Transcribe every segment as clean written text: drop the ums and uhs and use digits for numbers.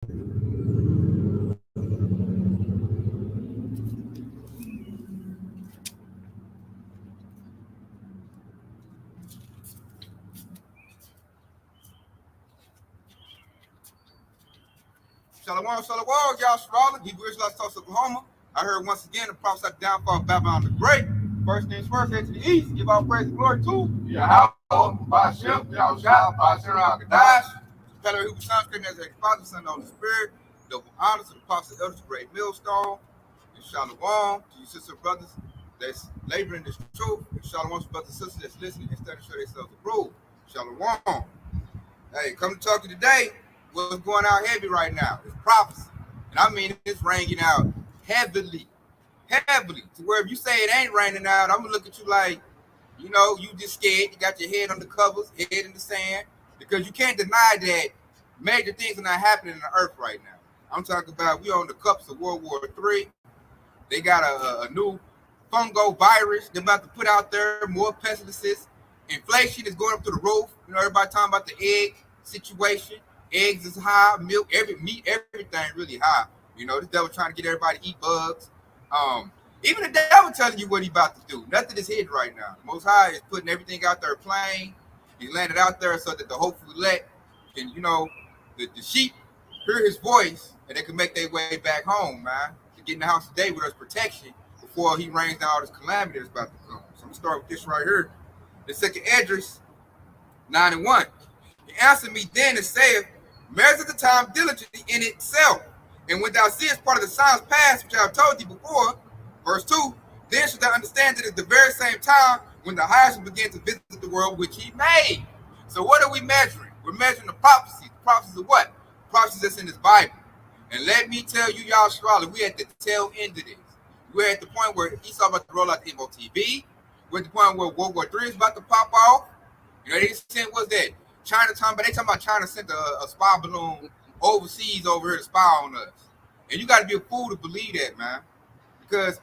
Shalom, shalom, y'all, Shalom, Hebrew Israelites, Tulsa, Oklahoma. I heard once again the prophesy the downfall of Babylon the Great. First things first, head to the east, give all praise and glory to Yahweh, Bashem, Yahushua, Bashem, Agadash. Peller, who was son, screaming as a Father, Son, and Holy Spirit. Double honor to the prophets and elders, great millstone. And shalom to you sister and brothers that's laboring this truth. And shalom to brothers and sisters that's listening and studying to show themselves approved. Shalom. Hey, come to talk to you today. What's going out heavy right now? It's prophecy. And I mean, it's raining out heavily. To where if you say it ain't raining out, I'm going to look at you like, you just scared. You got your head on the covers, head in the sand. Because you can't deny that major things are not happening in the earth right now. I'm talking about we on the cups of World War III. They got a new fungo virus they're about to put out there, more pesticides. Inflation is going up to the roof. Everybody talking about the egg situation. Eggs is high, milk, meat, everything really high. The devil trying to get everybody to eat bugs. Even the devil telling you what he about to do. Nothing is hidden right now. The Most High is putting everything out there plain. He landed out there so that the hopeful elect can, the sheep hear his voice and they can make their way back home, man. To get in the house today with us protection before he rains down all this calamity that's about to come. So I'm going to start with this right here. The second Esdras 9:1. He answered me then and said, measure the time diligently in itself. And when thou seest part of the signs past, which I have told thee before, verse 2, then shalt thou understand that at the very same time when the highest will begin to visit the world which he made. So what are we measuring? We're measuring the prophecies. The prophecies of what? The prophecies that's in this Bible. And let me tell you, y'all, Charlotte, we at the tail end of this. We're at the point where Esau about to roll out the MOTV. We're at the point where World War III is about to pop off. They sent, what's that? China talking about China sent a spy balloon overseas over here to spy on us. And you got to be a fool to believe that, man. Because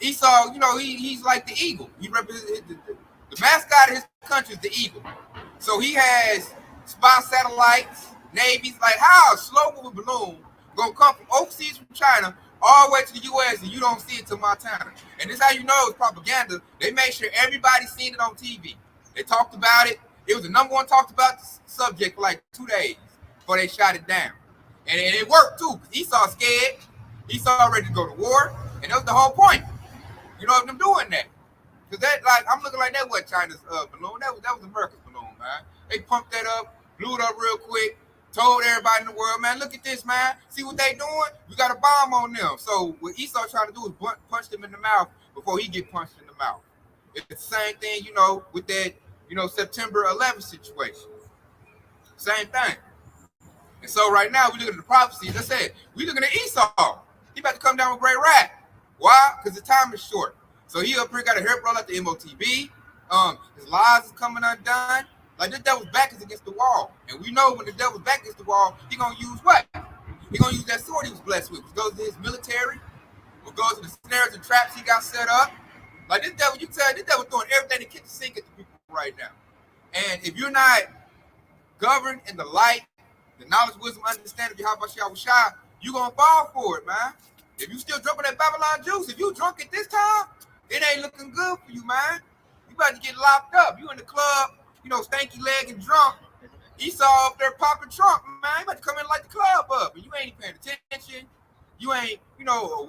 Esau, he's like the eagle. He represents the mascot of his country is the eagle. So he has spy satellites, navies. Like, how a slow-moving balloon gonna come from overseas from China all the way to the U.S. and you don't see it to Montana? And this is how you know it's propaganda. They made sure everybody seen it on TV. They talked about it. It was the number one talked about subject for like 2 days before they shot it down. And it worked too. Esau scared. Esau ready to go to war. And that was the whole point. Of them doing that. Because that, like, I'm looking like that wasn't China's balloon. That was America's balloon, man. They pumped that up, blew it up real quick, told everybody in the world, man, look at this, man. See what they doing? We got a bomb on them. So what Esau trying to do is punch them in the mouth before he get punched in the mouth. It's the same thing, with that, September 11th situation. Same thing. And so right now, we looking at the prophecies. I said, we looking at Esau. He about to come down with great wrath. Why? Because the time is short. So he up here got a hair roll at the MOTB. His lies is coming undone. Like, the devil's back is against the wall. And we know when the devil's back against the wall, he going to use what? He going to use that sword he was blessed with. Which goes to his military. Which goes to the snares and traps he got set up. Like, this devil, you tell this devil throwing everything to kick the sink at the people right now. And if you're not governed in the light, the knowledge, wisdom, understanding of Yahushua, you're going to fall for it, man. If you still drinking that Babylon juice, if you drunk it this time, it ain't looking good for you, man. You about to get locked up. You in the club, stanky leg and drunk. Esau up there popping trunk, man. You about to come in and light the club up. And you ain't paying attention. You ain't,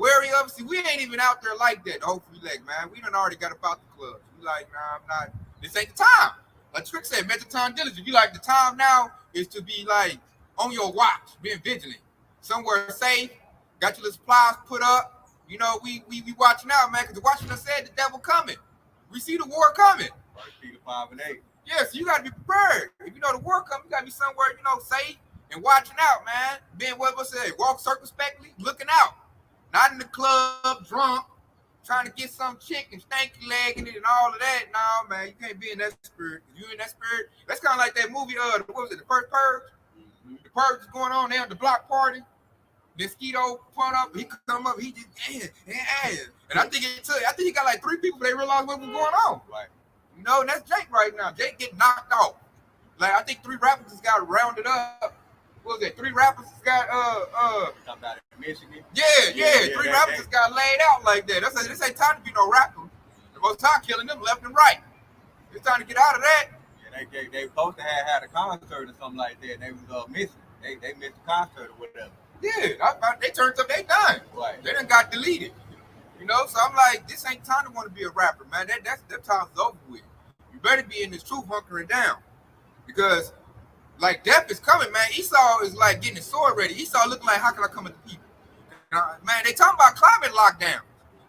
wary of it. See, we ain't even out there like that, hopefully, man. We done already got about the clubs. We like, nah, I'm not. This ain't the time. Like Trick said, measure time diligent. You like the time now is to be like on your watch, being vigilant. Somewhere safe, got your little supplies put up. We watching out, man, because the watchman said the devil coming. We see the war coming. Right, Peter 5 and 8. Yeah, so you got to be prepared. If you know the war coming, you got to be somewhere, safe and watching out, man. Being what say, walk circumspectly, looking out. Not in the club, drunk, trying to get some chick and stanky legging it and all of that. No, man, you can't be in that spirit. If you in that spirit, that's kind of like that movie, what was it, The First Purge? Mm-hmm. The Purge is going on there at the block party. Mosquito point up, he come up, he just and I think he got like 3 people, but they realized what was going on. Right. And that's Jake right now. Jake getting knocked off. Like, I think 3 rappers just got rounded up what was it? 3 rappers got Talking about in Michigan. Yeah, 3 rappers got laid out like that. That's this ain't time to be no rapper. The most time killing them left and right. It's time to get out of that. Yeah, they supposed to have had a concert or something like that. And they was missing. They missed the concert or whatever. Yeah, they turned up. They done. Right. They done got deleted. You know, so I'm like, this ain't time to want to be a rapper, man. That time's over with. You better be in this truth hunkering down, because like death is coming, man. Esau is like getting his sword ready. Esau looking like, how can I come at the people? Man, they talking about climate lockdown.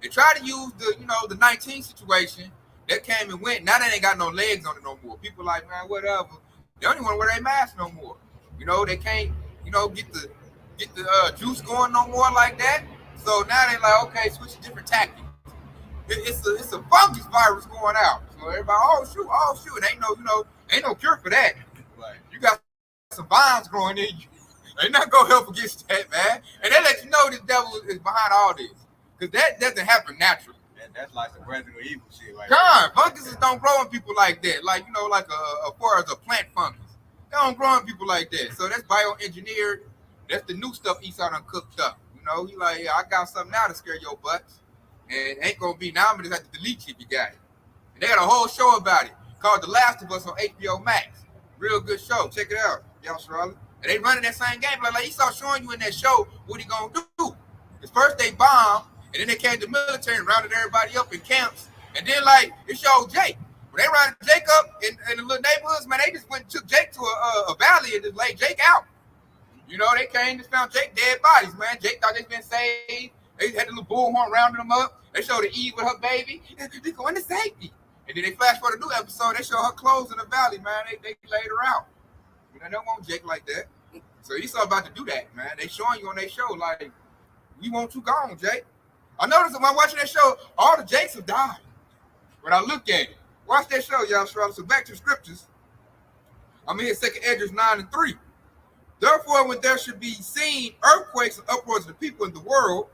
They try to use the 19 situation that came and went. Now they ain't got no legs on it no more. People like, man, whatever. They don't even want to wear their mask no more. You know, they can't, get the juice going no more like that. So now they like, okay, switch to different tactics. It's a fungus virus going out. So everybody, oh shoot, ain't no cure for that. Right. You got some vines growing in you. They not gonna help against that, man. And they let you know this devil is behind all this, because that doesn't happen naturally. That's like some Resident Evil shit, right? God, funguses don't grow in people like that. Like like far as a plant fungus, they don't grow in people like that. So that's bioengineered. That's the new stuff Esau done cooked up. He like, yeah, I got something now to scare your butts, and it ain't gonna be now. I'm gonna just have to delete you if you got it. And they got a whole show about it called The Last of Us on HBO Max. Real good show. Check it out, y'all, Charlotte. And they running that same game. Like Esau showing you in that show what he gonna do. Because first they bombed, and then they came to the military and rounded everybody up in camps. And then like it showed Jake. When they rounded Jake up in the little neighborhoods, man, they just went and took Jake to a valley and just laid Jake out. They came and found Jake dead bodies, man. Jake thought they'd been saved. They had the little bullhorn rounding them up. They showed the Eve with her baby. They're going to safety. And then they flash for the new episode. They show her clothes in the valley, man. They laid her out. They don't want Jake like that. So Esau about to do that, man. They showing you on their show, like, we want you gone, Jake. I noticed when I'm watching that show, all the Jakes have died. When I look at it. Watch that show, y'all. So back to the scriptures. I'm here, 2 Esdras 9:3. Therefore, when there should be seen earthquakes and uproars of the people in the world,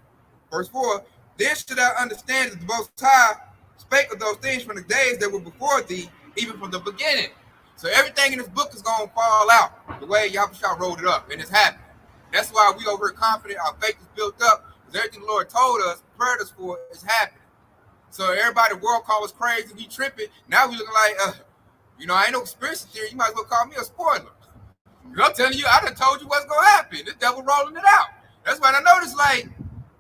verse 4, then should I understand that the Most High spake of those things from the days that were before thee, even from the beginning. So everything in this book is going to fall out the way Yahushua wrote it up, and it's happening. That's why we over here confident, our faith is built up, because everything the Lord told us, prepared us for, is happening. So everybody in the world call us crazy, we tripping. Now we looking like, I ain't no conspiracy theory. You might as well call me a spoiler. I'm telling you, I done told you what's gonna happen. The devil rolling it out. That's why I noticed, like,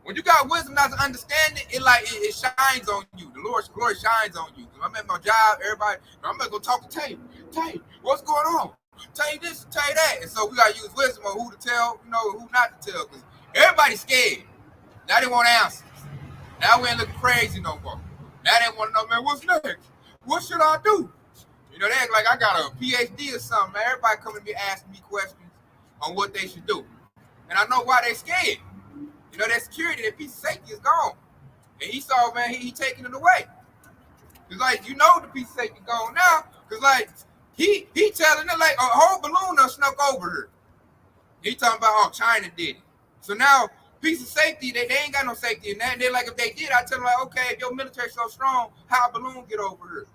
when you got wisdom not to understand it, it shines on you. The Lord's glory shines on you. I'm at my job, everybody, I'm gonna go talk to Tay. Tay, what's going on? Tell you this, tell you that. And so we gotta use wisdom on who to tell, who not to tell. Because everybody's scared. Now they want answers. Now we ain't looking crazy no more. Now they want to know, man, what's next? What should I do? They act like I got a PhD or something, man. Everybody coming to me asking me questions on what they should do. And I know why they scared. That security, that piece of safety is gone. And Esau, man, he taking it away. It's like, the piece of safety gone now. Because, like, he telling it like a whole balloon done snuck over here. He talking about, China did it. So now, piece of safety, they ain't got no safety in that. And they're like, if they did, I tell them, like, okay, if your military's so strong, how a balloon get over here?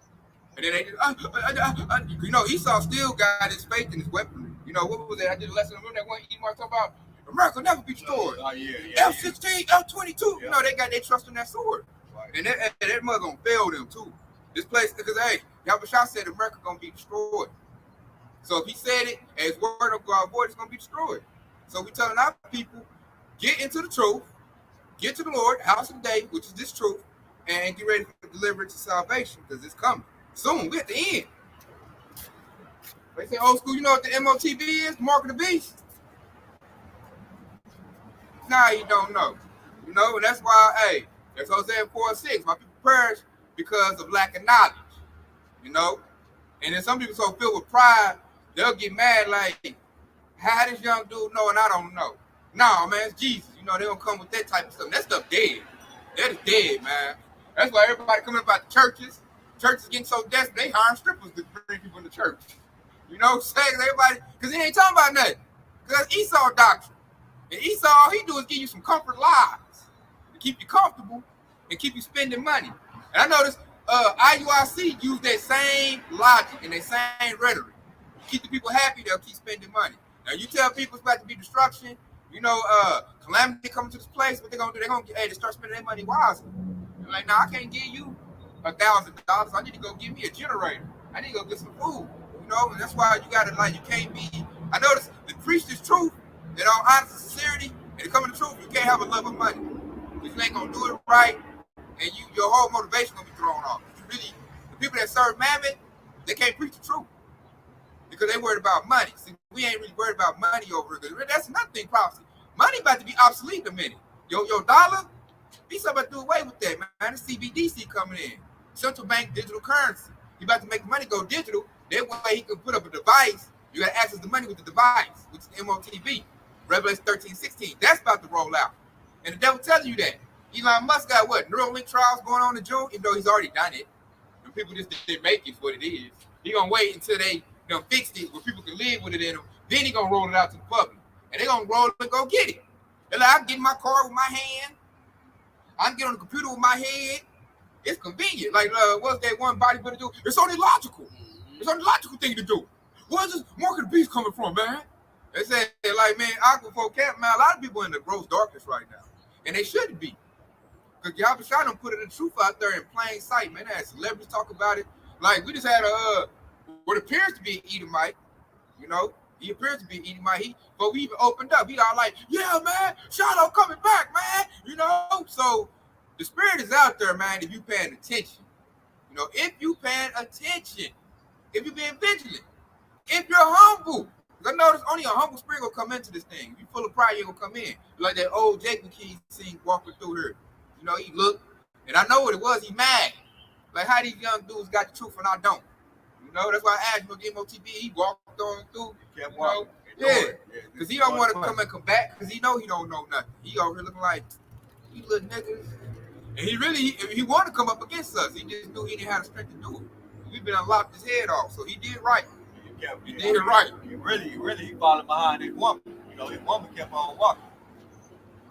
And then they just, Esau still got his faith in his weaponry. What was that? I did a lesson on that one Emar talking about America never be destroyed. F-16, F-22, they got their trust in that sword. Right. And that mother gonna fail them too. This place, because hey, Yahushua said America gonna be destroyed. So if he said it, as word of God void, it's gonna be destroyed. So we telling our people, get into the truth, get to the Lord, house of the day, which is this truth, and get ready for deliverance and salvation, because it's coming. Soon, we're at the end. They say old school, you know what the MOTB is? The mark of the beast? Nah, you don't know. And that's why, hey, that's Hosea 4:6. My people perish because of lack of knowledge. And then some people so filled with pride, they'll get mad like, how this young dude know and I don't know. Nah, man, it's Jesus. They don't come with that type of stuff. That stuff dead. That is dead, man. That's why everybody coming about the churches. Churches getting so desperate, they hiring strippers to bring people into church. Saying everybody, because he ain't talking about nothing. Because that's Esau doctrine. And Esau, all he do is give you some comfort lies to keep you comfortable and keep you spending money. And I noticed IUIC use that same logic and that same rhetoric. Keep the people happy, they'll keep spending money. Now you tell people it's about to be destruction, calamity coming to this place, what they're gonna do? They're gonna they start spending their money wisely. They're like, nah, I can't give you $1,000. I need to go give me a generator. I need to go get some food. And that's why you gotta you can't be. I notice to preach this truth, in all honesty, sincerity, and to come to the truth, you can't have a love of money. Because you ain't gonna do it right, and your whole motivation gonna be thrown off. The people that serve mammon, they can't preach the truth because they worried about money. See, we ain't really worried about money over here. That's another thing, prophecy. Money about to be obsolete in a minute. Your dollar, he's about to do away with that, man. The CBDC coming in, central bank digital currency. He about to make the money go digital. That way he can put up a device. You got to access the money with the device, which is MOTB, Revelation 13:16. That's about to roll out, and the devil telling you that. Elon Musk got what? Neuralink trials going on in June, even though he's already done it. And people just didn't make it what it is. He gonna wait until they fixed it where people can live with it in them. Then he gonna roll it out to the public. And they gonna roll it and go get it. They're like, I can get in my car with my hand. I can get on the computer with my head. It's convenient. Like what's that one bodybuilder do? It's only logical. It's only logical thing to do. Where's this mark of the beast coming from, man? They say like, man, Aquaphor Camp, man, a lot of people in the gross darkness right now. And they shouldn't be. Because Yahweh Shai done put the truth out there in plain sight, man. They had celebrities talk about it. Like, we just had what appears to be an Edomite, He appears to be an Edomite. But we even opened up. He all like, yeah, man, Shiloh coming back, man. So the spirit is out there, man, if you paying attention. If you paying attention, if you being vigilant, if you're humble. Because I notice only a humble spirit will come into this thing. If you're full of pride, you ain't gonna come in. Like that old Jacob Key scene walking through here. He looked, and I know what it was. He mad. Like how these young dudes got the truth and I don't. That's why I asked him at MOTB. He walked on through. Kept walking. Yeah. Because he don't want to come and come back because he know he don't know nothing. He over here looking like, you little niggas. And he wanted to come up against us. He just knew he didn't have the strength to do it. We've been unlocked his head off, so he did right. He did it right. He really followed behind his woman. His woman kept on walking.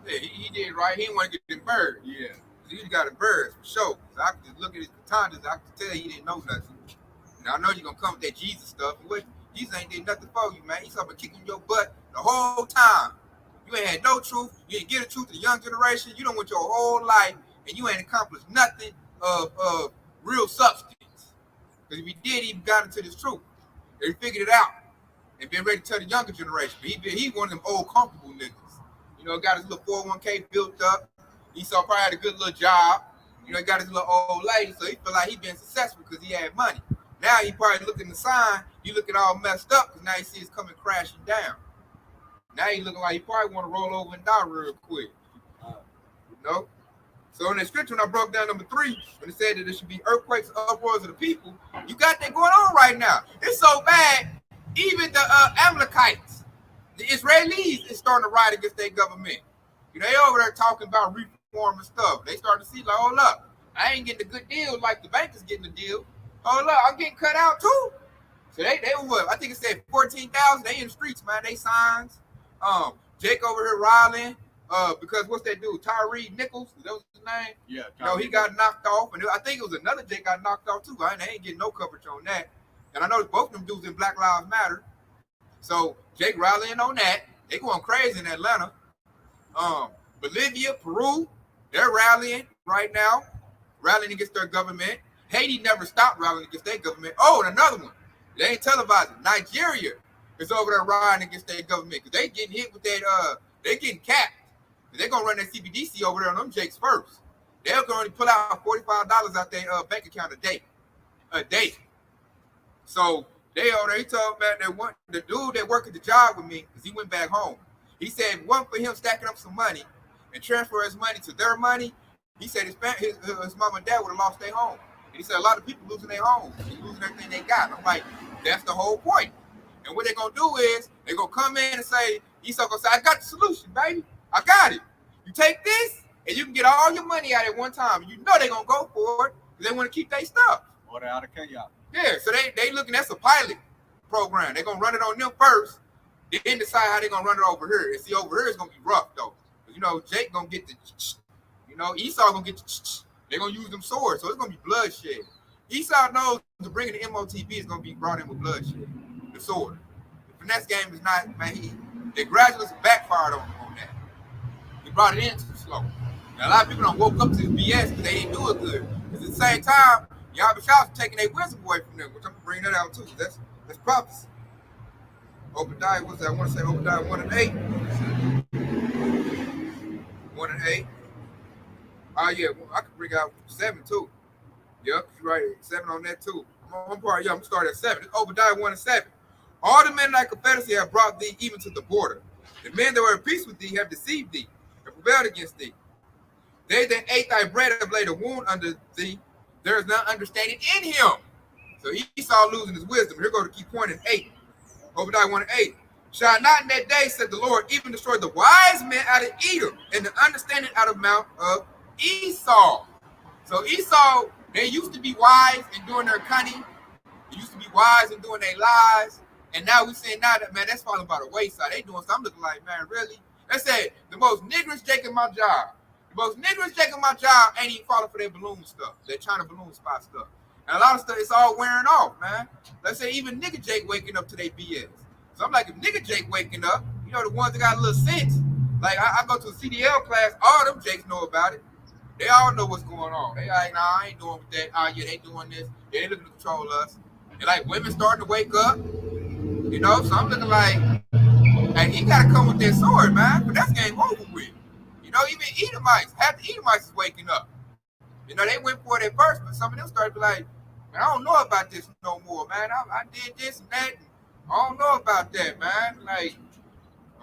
Yeah, he did right. He didn't want to get them birds. Yeah. He just got a bird for sure. So I could just look at his contantas. I could tell he didn't know nothing. Now I know you're gonna come with that Jesus stuff. Jesus ain't did nothing for you, man. He's something kicking your butt the whole time. You ain't had no truth. You didn't get the truth to the young generation. You don't went your whole life and you ain't accomplished nothing of real substance. Because if he did, he got into this truth. And he figured it out and been ready to tell the younger generation. But he one of them old comfortable niggas. Got his little 401k built up. He probably had a good little job. He got his little old lady, so he feel like he been successful because he had money. Now he probably looking the sign. He looking all messed up because now he sees it's coming crashing down. Now he looking like he probably want to roll over and die real quick. So in the scripture, when I broke down number 3, when it said that there should be earthquakes, uproars of the people, you got that going on right now. It's so bad, even the Amalekites, the Israelis is starting to ride against their government. They over there talking about reform and stuff. They starting to see like, hold up, I ain't getting a good deal like the bankers getting a deal. Hold up, I'm getting cut out too. So they were what? I think it said 14,000. They in the streets, man. They signs. Jake over here riling. Because what's that dude? Tyree Nichols, that was his name? Yeah. He got knocked off, and I think it was another Jake got knocked off too. They ain't getting no coverage on that. And I know both of them dudes in Black Lives Matter. So Jake rallying on that. They going crazy in Atlanta. Bolivia, Peru, they're rallying right now, rallying against their government. Haiti never stopped rallying against their government. Oh, and another one. They ain't televising. Nigeria is over there riding against their government because they getting hit with that. They getting capped. They're gonna run that CBDC over there on them Jakes first. They're gonna pull out $45 out their bank account a day. So they over there. He told me that the dude that worked at the job with me because he went back home. He said if it wasn't for him stacking up some money and transfer his money to their money, he said his mom and dad would have lost their home. And he said a lot of people losing their homes, losing everything they got. And I'm like, that's the whole point. And what they're gonna do is they're gonna come in and say, Esau gonna say, I got the solution, baby. I got it. You take this and you can get all your money out at one time. And you know they're gonna go for it because they want to keep their stuff. Order out of chaos. Yeah, so they looking at a pilot program. They're gonna run it on them first, then decide how they're gonna run it over here. And see, over here is gonna be rough though. Jake gonna get the Esau gonna get the they're gonna use them swords, so it's gonna be bloodshed. Esau knows to bring in the MOTB is gonna be brought in with bloodshed. The sword. The finesse game is not, man, the graduates backfired on that. He brought it in too slow. And a lot of people don't woke up to this BS because they didn't do it good. Because at the same time, Yahweh Shah was taking their wisdom away from them, which I'm going to bring that out too. That's prophecy. Obadiah, what's that? I want to say Obadiah 1 and 8. 1 and 8. Oh, yeah, I could bring out 7 too. Yep, you're right. 7 on that too. I'm going to start at 7. It's Obadiah 1 and 7. All the men like Confederacy have brought thee even to the border. The men that were at peace with thee have deceived thee and prevailed against thee. They that ate thy bread have laid a wound under thee. There is none understanding in him. So Esau losing his wisdom. Here go the key point in 8. Obadiah 1 and 8. Shall not in that day, said the Lord, even destroy the wise men out of Edom and the understanding out of Mount of Esau. So Esau, they used to be wise in doing their cunning. They used to be wise in doing their lies. And now we saying now that, man, that's falling by the wayside. They doing something looking like, man, really? They said the most niggerish Jake in my job. The most niggerish Jake in my job ain't even falling for their balloon stuff. They're trying to balloon spot stuff. And a lot of stuff, it's all wearing off, man. Let's say even nigga Jake waking up to their BS. So I'm like, if nigga Jake waking up, you know, the ones that got a little sense. Like, I go to a CDL class, all them Jakes know about it. They all know what's going on. They like, nah, I ain't doing with that. Oh, yeah, they doing this. Yeah, they looking to control us. And like, women starting to wake up. You know, so I'm looking like, hey, he got to come with that sword, man. But that's game over with. You know, even Edomites, half the Edomites is waking up. You know, they went for it at first, but some of them started to be like, man, I don't know about this no more, man. I did this and that. And I don't know about that, man. Like,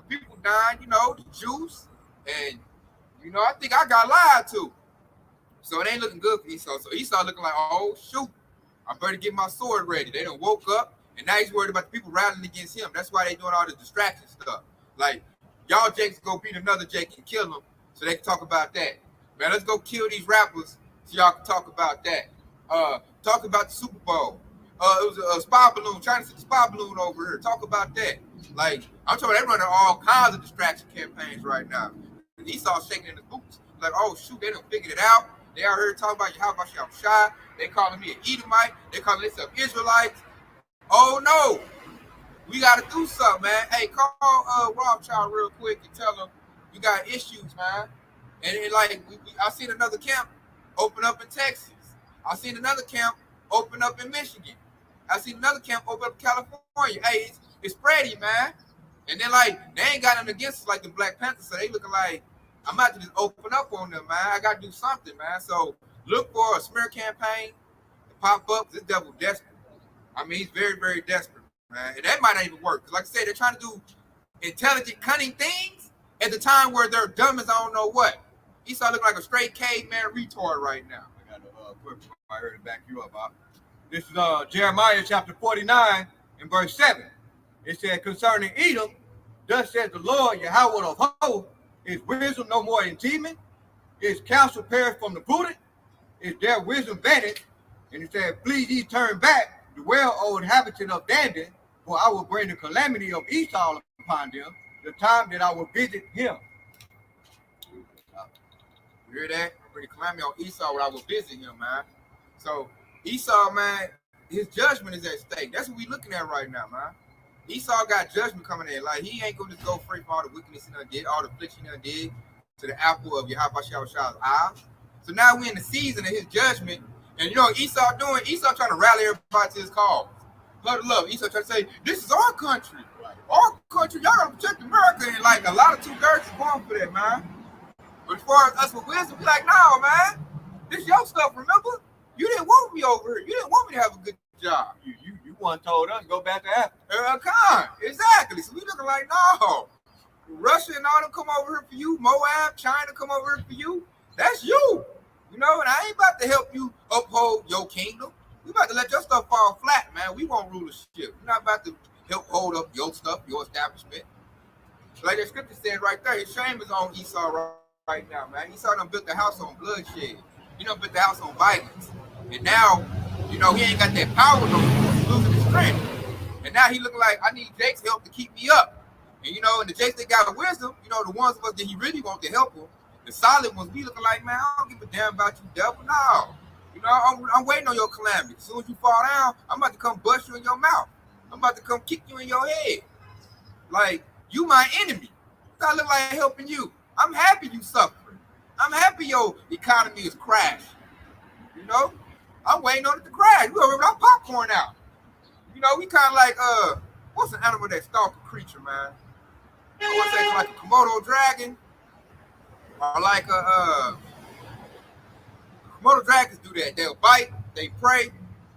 people dying, you know, the juice. And, you know, I think I got lied to. So it ain't looking good for Esau. So Esau looking like, oh, shoot, I better get my sword ready. They done woke up. And now he's worried about the people rallying against him. That's why they doing all the distraction stuff. Like, y'all Jakes go beat another Jake and kill him so they can talk about that. Man, let's go kill these rappers so y'all can talk about that. Talk about the Super Bowl. It was a spy balloon, trying to send a spy balloon over here. Talk about that. Like, I'm talking about they running all kinds of distraction campaigns right now. And Esau's shaking in his boots. Like, oh, shoot, they done figured it out. They out here talking about Yahweh Shah. They calling me an Edomite. They calling themselves Israelites. Oh no, we got to do something, man. Hey, call Rothschild real quick and tell them you got issues, man. And like, I seen another camp open up in Texas. I seen another camp open up in Michigan. I seen another camp open up in California. Hey, it's spready, man. And then like, they ain't got nothing against us like the Black Panthers, so they looking like I'm about to just open up on them, man. I got to do something, man. So look for a smear campaign to pop up. This devil desperate. I mean, he's very, very desperate, man. And that might not even work. Like I said, they're trying to do intelligent, cunning things at the time where they're dumb as I don't know what. Esau looking like a straight caveman retard right now. I got a quick I heard to back you up. This is Jeremiah chapter 49 and verse 7. It said, concerning Edom, thus says the Lord, Yahweh of hosts, is wisdom no more intimate? Is counsel perished from the prudent? Is their wisdom vanished? And it said, please ye turn back, the well-old inhabitant of Dandan, for I will bring the calamity of Esau upon them, the time that I will visit him. You hear that? I bring the calamity on Esau when I will visit him, man. So Esau, man, his judgment is at stake. That's what we looking at right now, man. Esau got judgment coming in. Like, he ain't going to just go free from all the wickedness he done did, all the affliction he done did to the apple of Yahweh Shah's eyes. So now we're in the season of his judgment. And you know what Esau doing? Esau trying to rally everybody to his cause. Huddle up. Esau trying to say, this is our country. Our country, y'all gotta protect America. And like a lot of two girls is going for that, man. But as far as us with wisdom, we like, no, man. This your stuff, remember? You didn't want me over here. You didn't want me to have a good job. You one told us go back to Africa. Exactly. So we looking like, no. Russia and all them come over here for you. Moab, China come over here for you. That's you. You know, and I ain't about to help you uphold your kingdom. We about to let your stuff fall flat, man. We won't rule the ship. We're not about to help hold up your stuff, your establishment. Like the scripture said right there, his shame is on Esau right now, man. Esau done built the house on bloodshed. He done built the house on violence. And now, you know, he ain't got that power no more. He's losing his strength. And now he looking like, I need Jake's help to keep me up. And, you know, and the Jakes that got wisdom, you know, the ones of us that he really want to help him, the solid ones, we looking like, man, I don't give a damn about you, devil. No. You know, I'm waiting on your calamity. As soon as you fall down, I'm about to come bust you in your mouth. I'm about to come kick you in your head. Like, you my enemy. I look like helping you. I'm happy you suffering. I'm happy your economy is crashed. You know? I'm waiting on it to crash. We over with our popcorn out. You know, we kind of like, what's an animal that stalks a creature, man? I want to say like a Komodo dragon. Or like Komodo dragons do that. They'll bite, they prey,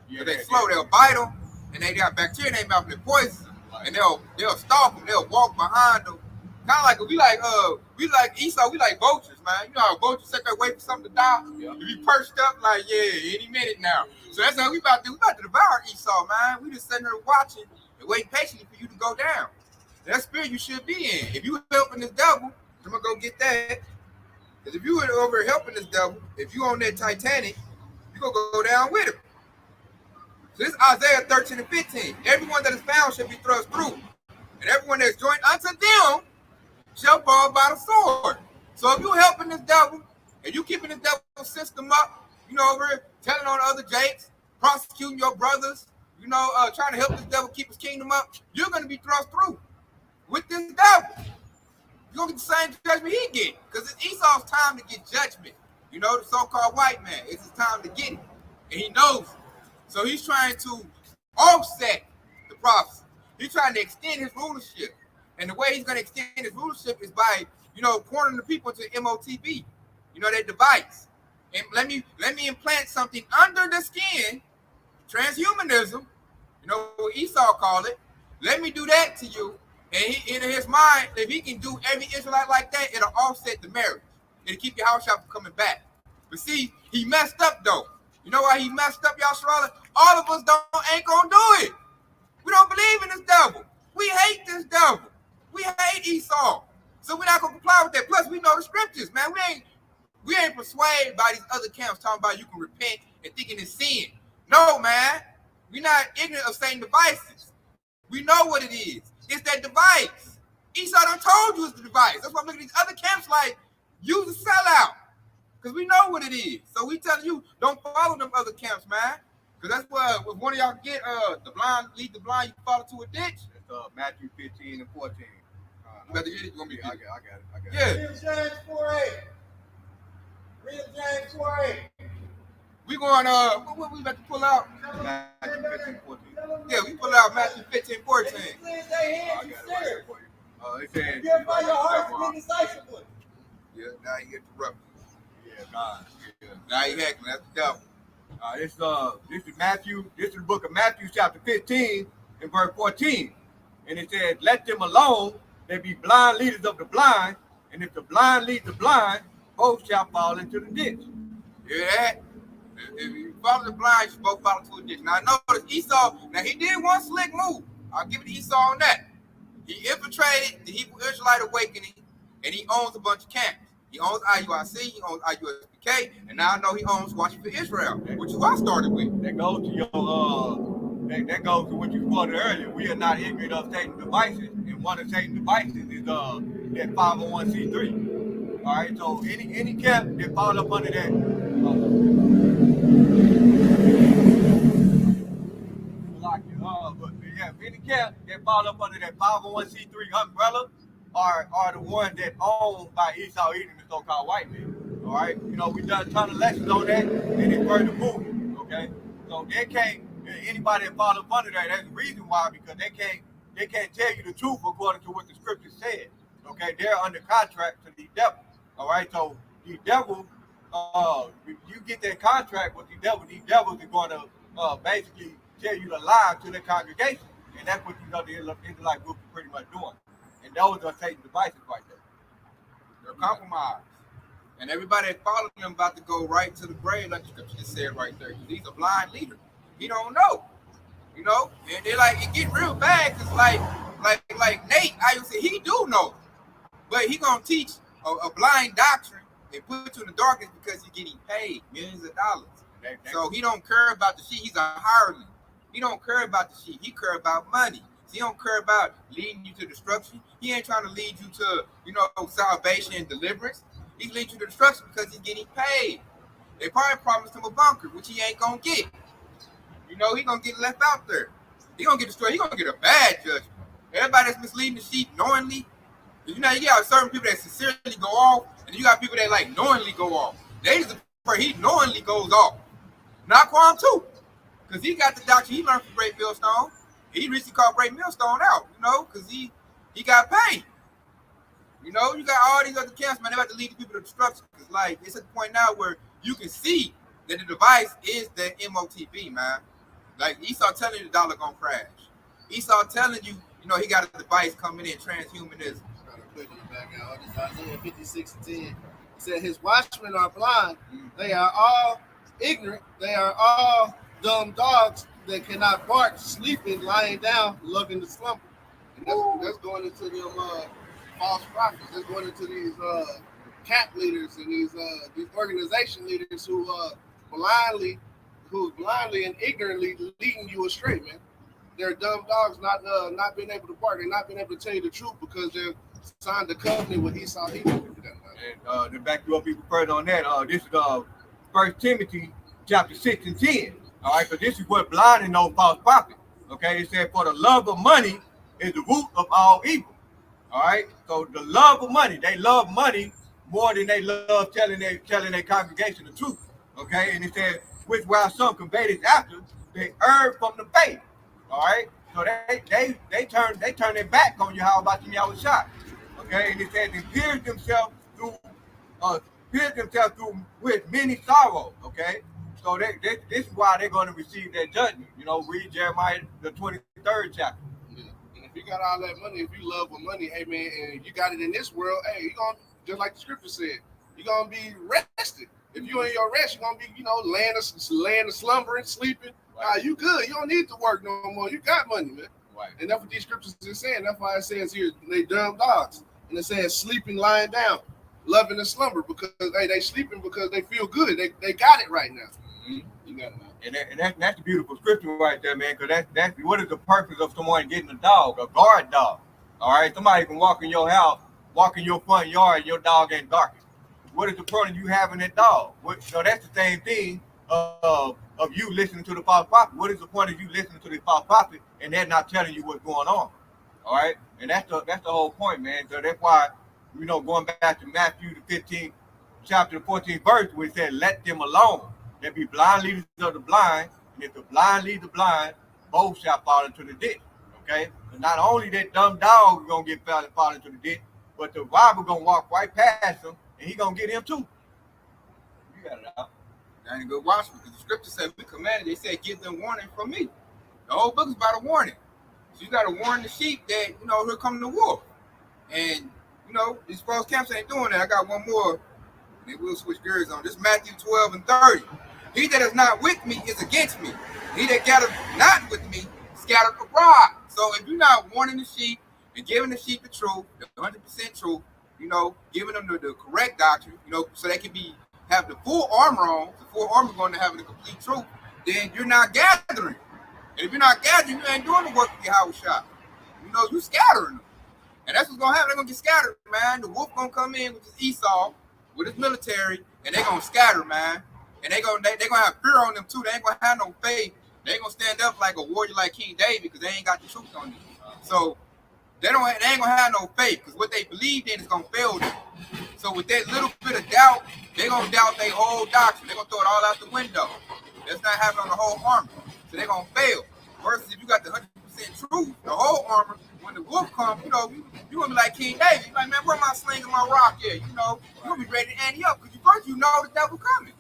Yeah, they slow, they'll bite them, and they got bacteria in their mouth and they're poison. And they'll stalk them, they'll walk behind them. Kind of like we like Esau, we like vultures, man. You know how vultures sit there wait for something to die? Yeah. You be perched up like, yeah, any minute now. So that's how we about to devour Esau, man. We just sitting there watching and waiting patiently for you to go down. That spirit you should be in. If you helping this devil, I'm gonna go get that. Because if you were over helping this devil, if you on that Titanic, you gonna go down with him. So this is Isaiah 13 and 15. Everyone that is found shall be thrust through, and everyone that is joined unto them shall fall by the sword. So if you helping this devil, and you keeping this devil system up, you know, over here telling on other jakes, prosecuting your brothers, you know, trying to help this devil keep his kingdom up, you're gonna be thrust through with this devil. You're gonna get the same judgment he get, because it's Esau's time to get judgment. You know, the so-called white man, it's his time to get it, and he knows it. So he's trying to offset the prophecy. He's trying to extend his rulership. And the way he's going to extend his rulership is by, you know, cornering the people into MOTB, you know, that device. And let me implant something under the skin, transhumanism, you know what Esau called it. Let me do that to you. And he, in his mind, if he can do every Israelite like that, it'll offset the marriage. It'll keep your house shop from coming back. But see, he messed up though. You know why he messed up, y'all, Charlotte? All of us ain't gonna do it. We don't believe in this devil. We hate this devil. We hate Esau. So we're not gonna comply with that. Plus, we know the scriptures, man. We ain't persuaded by these other camps talking about you can repent and thinking it's sin. No, man. We're not ignorant of Satan's devices. We know what it is. It's that device. Esau done told you it's the device. That's why I'm looking at these other camps like, use a sellout. Because we know what it is. So we telling you, don't follow them other camps, man. Because that's what, if one of y'all get the blind, lead the blind, you fall to a ditch. That's Matthew 15 and 14. You better get it, you're going to be I got it. Yeah. Read James 4:8. Read James 4:8. We going, what we about to pull out? Matthew 15 14. Yeah, we pull out Matthew 15, 14. Cleanse their hands, I you got it right sinner. here for you. It says, Purify your hearts and be decisive. Yeah, now you interrupt. Yeah, God. Yeah. Now you heckling, that's the devil. This is Matthew. This is the book of Matthew, chapter 15, and verse 14. And it says, "Let them alone. They be blind leaders of the blind. And if the blind lead the blind, both shall fall into the ditch." You hear that? If you follow the blind, you both fall into a ditch. Now I notice Esau. Now he did one slick move. I'll give it to Esau on that. He infiltrated the Hebrew Israelite awakening, and he owns a bunch of camps. He owns IUIC, he owns IUSPK, and now I know he owns Watching for Israel, which is what I started with. That goes to your that goes to what you quoted earlier. We are not ignorant of Satan's devices, and one of Satan's devices is that 501c3. All right, so any camp that fall up under that. But yeah, any camp that fall up under that 501c3 umbrella are the ones that owned by Esau Edom, the so-called white man. All right, you know, we done a ton of lessons on that, and it's further moving. Okay, so they can't, anybody that fall up under that, that's the reason why, because they can't tell you the truth according to what the scripture said. Okay, they're under contract to the devil. All right, so the devil, if you get that contract with the devil, these devils are going to basically tell you to lie to the congregation, and that's what you know the Israelite group is pretty much doing. And those are Satan's devices right there. They're compromised. And everybody that followed them about to go right to the grave, like the scripture just said right there. Because he's a blind leader. He don't know. You know? And they're like, it get real bad because like Nate, I would say he do know. But he gonna teach a blind doctrine and put you in the darkness because he's getting paid millions of dollars. So he don't care about the sheep. He's a hireling. He don't care about the sheep. He care about money. So he don't care about leading you to destruction. He ain't trying to lead you to, you know, salvation and deliverance. He's leading you to destruction because he's getting paid. They probably promised him a bunker, which he ain't gonna get. You know, he gonna get left out there. He gonna get destroyed. He gonna get a bad judgment. Everybody that's misleading the sheep knowingly. You know, you got certain people that sincerely go off, and you got people that like knowingly go off. They just prefer he knowingly goes off. Not Quam too, because he got the doctrine he learned from Great Millstone. He recently called Great Millstone out, you know, because he got paid. You know, you got all these other camps, man. They about to lead the people to destruction. Because like it's at the point now where you can see that the device is the MOTB, man. Like Esau telling you the dollar gonna crash. Esau telling you, you know, he got a device coming in, transhumanism. Isaiah 56:10. It said, his watchmen are blind. They are all ignorant. They are all dumb dogs that cannot bark, sleeping, lying down, loving to slumber. And that's going into them false prophets. That's going into these camp leaders and these organization leaders who blindly and ignorantly leading you astray, man. They're dumb dogs, not being able to bark. They're not being able to tell you the truth because they're signed a covenant with Esau. And to back you up even further on that, this is 1 Timothy chapter 6 and 10. All right, so this is what blinding those false prophets. Okay, it said, for the love of money is the root of all evil. All right, so the love of money, they love money more than they love telling their congregation the truth. Okay, and it says, which while some convey this after, they err from the faith. All right, so they turn their back on you. How about you? I was shot. Okay, and it says they pierce themselves through with many sorrows. Okay, so this is why they're going to receive their judgment. You know, read Jeremiah the 23rd chapter. Yeah. And if you got all that money, if you love money, hey man, and you got it in this world, hey, you're gonna, just like the scripture said, you're gonna be rested. If you in your rest, you're gonna be, you know, laying and slumbering, sleeping. Right. You good. You don't need to work no more. You got money, man. Right. And that's what these scriptures are saying. That's why it says here, they dumb dogs. And it says sleeping, lying down, loving and slumber, because they sleeping because they feel good. They got it right now. Mm-hmm. You got it. And that's the beautiful scripture right there, man, because that's what is the purpose of someone getting a dog, a guard dog. All right, somebody can walk in your house, walk in your front yard, and your dog ain't barking. What is the point of you having that dog? So that's the same thing of you listening to the false prophet. What is the point of you listening to the false prophet and they're not telling you what's going on? All right, and that's the whole point, man. So that's why, you know, going back to Matthew the 15th chapter, the 14th verse, where it said, "Let them alone. There be blind leaders of the blind, and if the blind lead the blind, both shall fall into the ditch." Okay, and not only that dumb dog is gonna get fall into the ditch, but the robber gonna walk right past him, and he gonna get him too. You got it out. That ain't a good watch because the scripture said we commanded. They said give them warning from me. The whole book is about a warning. So you got to warn the sheep that, you know, here come the wolf. And, you know, these false camps ain't doing that. I got one more. And we'll switch gears on. This is Matthew 12 and 30. He that is not with me is against me. He that gathereth not with me scattered abroad. So if you're not warning the sheep and giving the sheep the truth, the 100% truth, you know, giving them the correct doctrine, you know, so they can have the full armor on, the full armor going to having the complete truth, then you're not gathering. And if you're not gathering, you ain't doing the work of Yahweh Shah. You know, you scattering them. And that's what's going to happen. They're going to get scattered, man. The wolf going to come in, which is Esau, with his military, and they're going to scatter, man. And they're going to have fear on them, too. They ain't going to have no faith. They ain't going to stand up like a warrior like King David because they ain't got the truth on them. So they ain't going to have no faith because what they believed in is going to fail them. So with that little bit of doubt, they're going to doubt their whole doctrine. They're going to throw it all out the window. That's not having on the whole armor. So they're going to fail. Versus if you got the 100% truth, the whole armor, when the wolf comes, you know, you going to be like King David. You're like, man, where my sling and my rock at? You know, you're going to be ready to ante up. Because first you know the devil coming.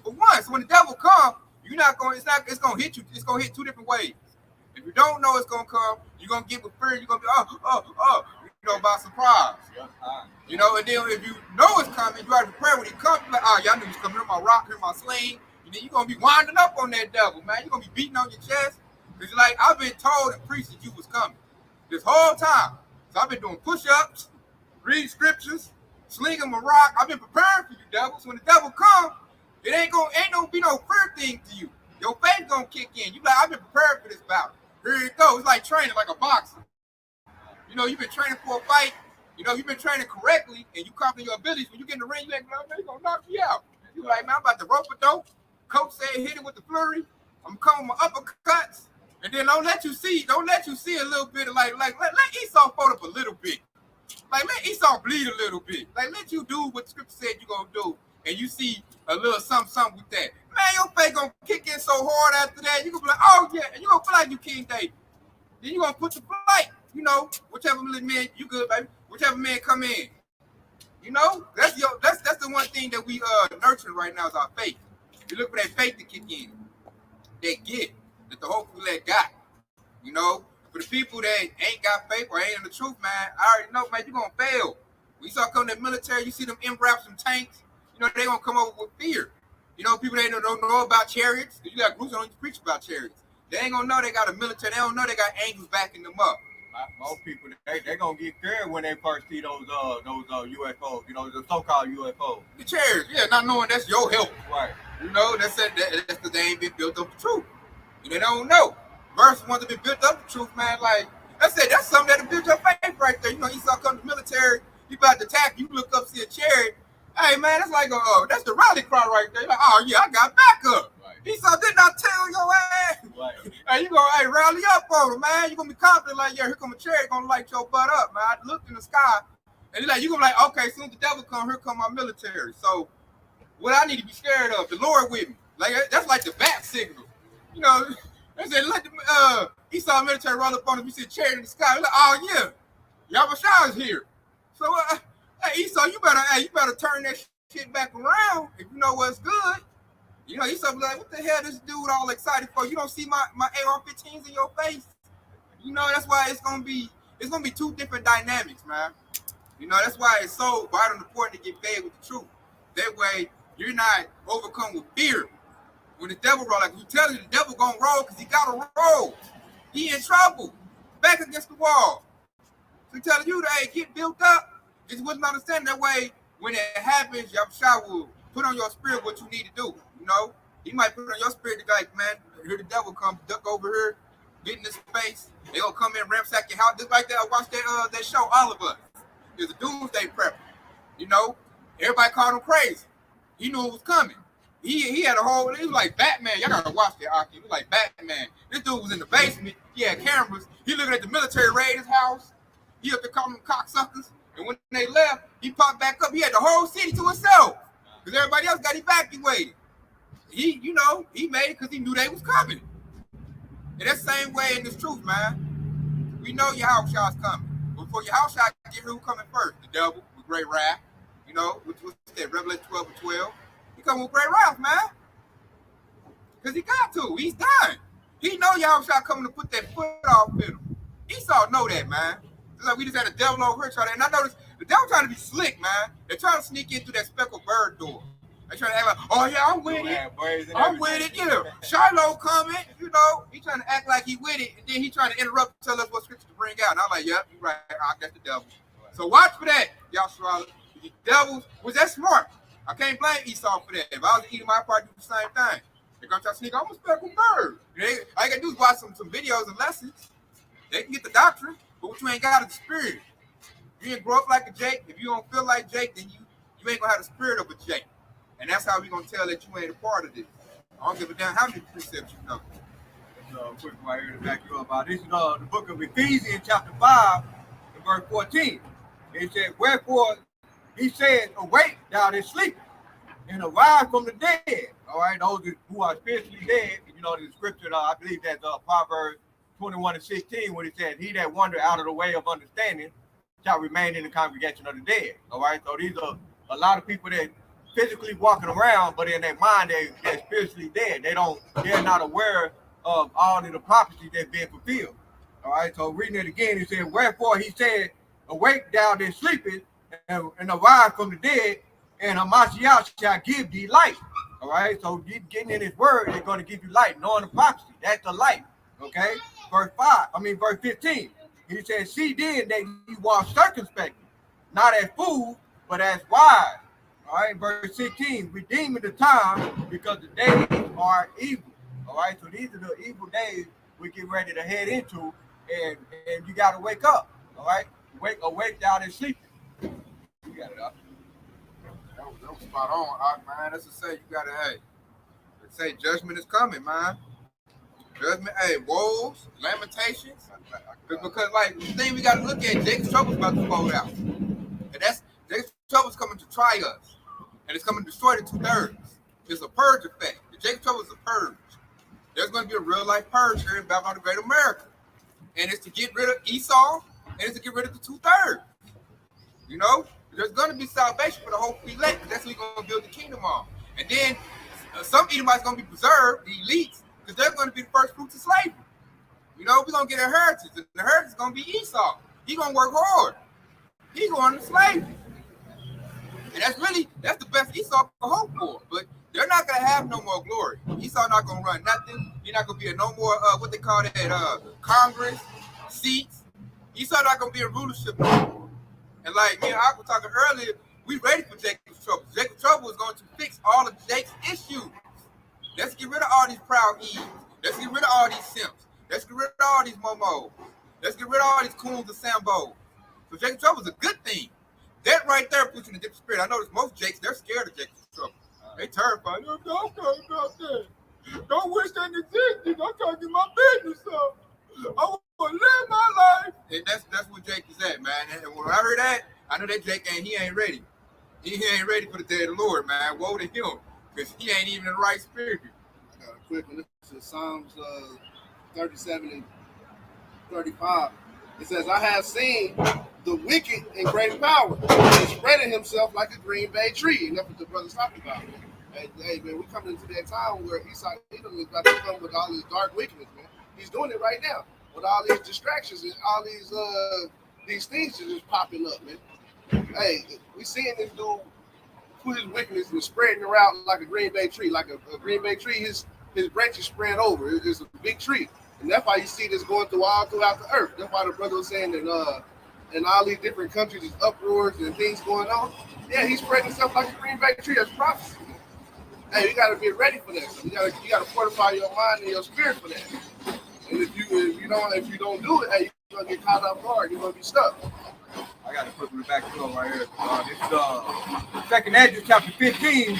But once, when the devil comes, you're not going, it's going to hit you. It's going to hit two different ways. If you don't know it's going to come, you're going to get with fear. You're going to be, you know, by surprise. You know, and then if you know it's coming, you have to pray when it comes. Like, y'all knew it's coming. Here's my rock, here's my sling. And then you're going to be winding up on that devil, man. You're going to be beating on your chest. Because like, I've been told and preached that you was coming this whole time. So I've been doing push-ups, reading scriptures, slinging my rock. I've been preparing for you, devils. When the devil comes, it ain't gonna be no fear thing to you. Your faith gonna kick in. You like, I've been prepared for this battle. Here it goes. It's like training, like a boxer. You know, you've been training for a fight. You know, you've been training correctly, and you confident in your abilities. When you get in the ring, you like, man, they're gonna knock you out. You like, man, I'm about to rope a dope. Coach said hit it with the flurry. I'm coming with my uppercuts. And then don't let you see a little bit of like let Esau fold up a little bit. Like let Esau bleed a little bit. Like let you do what the scripture said you're gonna do. And you see a little something with that. Man, your faith gonna kick in so hard after that. You gonna be like, oh yeah, and you gonna feel like you King David. Then you gonna put the fight, whichever man you good, baby. Whichever man come in. That's the one thing that we nurturing right now is our faith. You look for that faith to kick in. That gift that the hopeful that got. For the people that ain't got faith or ain't in the truth, man, I already know, man, you're gonna fail. When you start coming to the military, you see them MRAPs, some tanks, they gonna come over with fear. People that don't know about chariots, because you got groups that don't preach about chariots. They ain't gonna know they got a military, they don't know they got angels backing them up. Most people, they gonna get scared when they first see those UFOs, the so-called UFOs. The chariots, yeah, not knowing that's your help. Right. That's because they ain't been built up the truth. They don't know. Versus ones that been built up the truth, man, like, I said, that's something that'll build your faith right there. Esau come to the military, he about to attack, you look up, see a chariot. Hey, man, that's like, that's the rally cry right there. You're like, oh, yeah, I got backup. Right. Esau did not tell your ass. Right. Hey, you gonna rally up on him, man. You're gonna be confident, like, yeah, here come a chariot, gonna light your butt up, man. I looked in the sky, and you're gonna be like, okay, soon as the devil come, here come my military. So, what I need to be scared of, the Lord with me. Like, that's like the bat signal. They said, let the Esau military roll up on him. You see a chariot in the sky. Like, oh, yeah, Yahweh is here. So, hey, Esau, you better turn that shit back around if you know what's good. Esau be like, what the hell this dude all excited for? You don't see my AR-15s in your face? That's why it's gonna be two different dynamics, man. That's why it's so vital and important to get fed with the truth. That way, you're not overcome with fear. When the devil roll, like you tell you, the devil gonna roll because he gotta roll. He in trouble, back against the wall. So telling you to get built up. Just wasn't understanding that way. When it happens, Yahweh will put on your spirit what you need to do. He might put on your spirit to be like, man, here the devil come, duck over here, get in this space. They gonna come in, ransack your house, just like that. I watched that show, All of Us. It was a doomsday prepper. Everybody called him crazy. He knew it was coming. He had a whole, it was like Batman. Y'all gotta watch that, Aki. It was like Batman. This dude was in the basement. He had cameras. He looking at the military raid his house. He up to call them cocksuckers. And when they left, he popped back up. He had the whole city to himself. Because everybody else got evacuated. He made it because he knew they was coming. And that's the same way in this truth, man. We know Yahushua is coming. But before Yahushua get here, who coming first? The devil with great wrath. Which was that Revelation 12:12. He coming with great wrath, man. Because he got to. He's done. He know Yahushua coming to put that foot off in him. Esau know that, man. It's like we just had a devil over here trying to, and I noticed the devil trying to be slick, man. They're trying to sneak in through that speckled bird door. They're trying to act like, oh yeah, I'm with it. I'm with it. Yeah. Shiloh coming, he trying to act like he with it, and then he trying to interrupt and tell us what scripture to bring out. And I'm like, yep, you're right. That's the devil. Right. So watch for that, Yahshua. The devils was that smart. I can't blame Esau for that. If I was eating my part, do the same thing. They're gonna try to sneak. I'm a speckled bird. All you gotta do is watch some videos and lessons. They can get the doctrine, but what you ain't got is the spirit. If you ain't grow up like a Jake, if you don't feel like Jake, then you ain't gonna have the spirit of a Jake. And that's how we gonna tell that you ain't a part of this. I don't give a damn how many precepts you know. Quick right here to back you up. This is the book of Ephesians, chapter 5, and verse 14. It says, wherefore he says, awake, thou that sleepest, and arise from the dead. All right, those who are spiritually dead. The scripture, I believe that's Proverbs 21:16, when it says, he that wandered out of the way of understanding shall remain in the congregation of the dead. All right, so these are a lot of people that physically walking around, but in their mind they're spiritually dead. They're not aware of all of the prophecies that's been fulfilled. All right, so reading it again, it says, wherefore he said, awake thou that sleepest, and arise from the dead, and Hamashiach shall give thee light. All right, so getting in his word is going to give you light, knowing the prophecy. That's the light. Okay, verse 15. He says, see then that you walk circumspectly, not as fools, but as wise. All right, verse 16, redeeming the time because the days are evil. All right, so these are the evil days we get ready to head into, and you got to wake up. All right, awake down and sleeping. You got it up. That was spot on, man. That's to say you gotta, say judgment is coming, man. Judgment, hey, woes, lamentations. Because like the thing we gotta look at, Jacob's trouble's about to fold out. And that's Jacob's trouble's coming to try us. And it's coming to destroy the 2/3. It's a purge effect. The Jacob's trouble is a purge. There's going to be a real life purge here in Babylon the Great America. And it's to get rid of Esau, and it's to get rid of the 2/3. You know, there's going to be salvation for the whole elect, because that's what we're going to build the kingdom on. And then some Edomites going to be preserved, the elites, because they're going to be the first fruits of slavery. You know, we're going to get a heritage, and the heritage is going to be Esau. He's going to work hard. He's going to slavery. And that's the best Esau can hope for. But they're not going to have no more glory. Esau not going to run nothing. He's not going to be no more, what they call that, Congress, seats. Esau not going to be in rulership no more. And like me and I were talking earlier, we ready for Jacob's trouble. Jacob's trouble is going to fix all of Jacob's issues. Let's get rid of all these proud Eves. Let's get rid of all these simps. Let's get rid of all these momos. Let's get rid of all these coons and sambos. So Jacob's trouble is a good thing. That right there puts you in a different spirit. I notice most Jakes, they're scared of Jacob's trouble. They terrified. No, don't talk about that. Don't wish that existed. I'm trying to get my business up. I want to live my life. And that's what Jake is at, man. And when I heard that, I know that Jake ain't ready. He ain't ready for the day of the Lord, man. Woe to him, because he ain't even in the right spirit. I got a quick one. This is Psalms 37 and 35. It says, I have seen the wicked in great power, and spreading himself like a green bay tree. And that's what the brother's talking about. Hey, man, we coming into that time where Esau Edom is about to come with all this dark wickedness, man. He's doing it right now with all these distractions and all these things that just popping up, man. Hey, we seeing this dude put his wickedness and spreading around like a green bay tree. Like a green bay tree, his branches spread over. It's a big tree. And that's why you see this going throughout the earth. That's why the brother was saying that in all these different countries, there's uproars and things going on. Yeah, he's spreading himself like a green bay tree. That's prophecy. Hey, you got to be ready for that. So you got to fortify your mind and your spirit for that. And if you don't do it, hey, you're gonna get caught off guard. You're gonna be stuck. I got to put it back to right here. This is Second Ezra chapter 15 in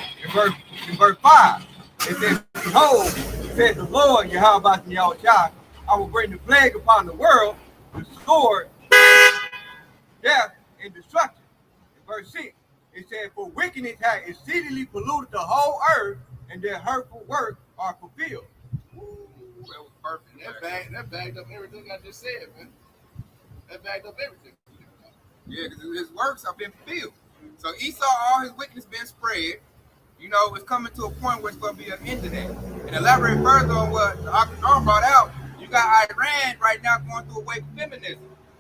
verse 5. It says, "Behold, says the Lord, Yahweh Yahushua, I will bring the plague upon the world, the sword, death, and destruction." In verse 6, it said, "For wickedness has exceedingly polluted the whole earth, and their hurtful works are fulfilled." Ooh, that was perfect. That bagged up everything I just said, man. That bagged up everything. Yeah, because his works have been fulfilled. So Esau, all his wickedness been spread. You know, it's coming to a point where it's going to be an end to that. And elaborate further on what Akhenaten brought out, you got Iran right now going through a wave of feminism.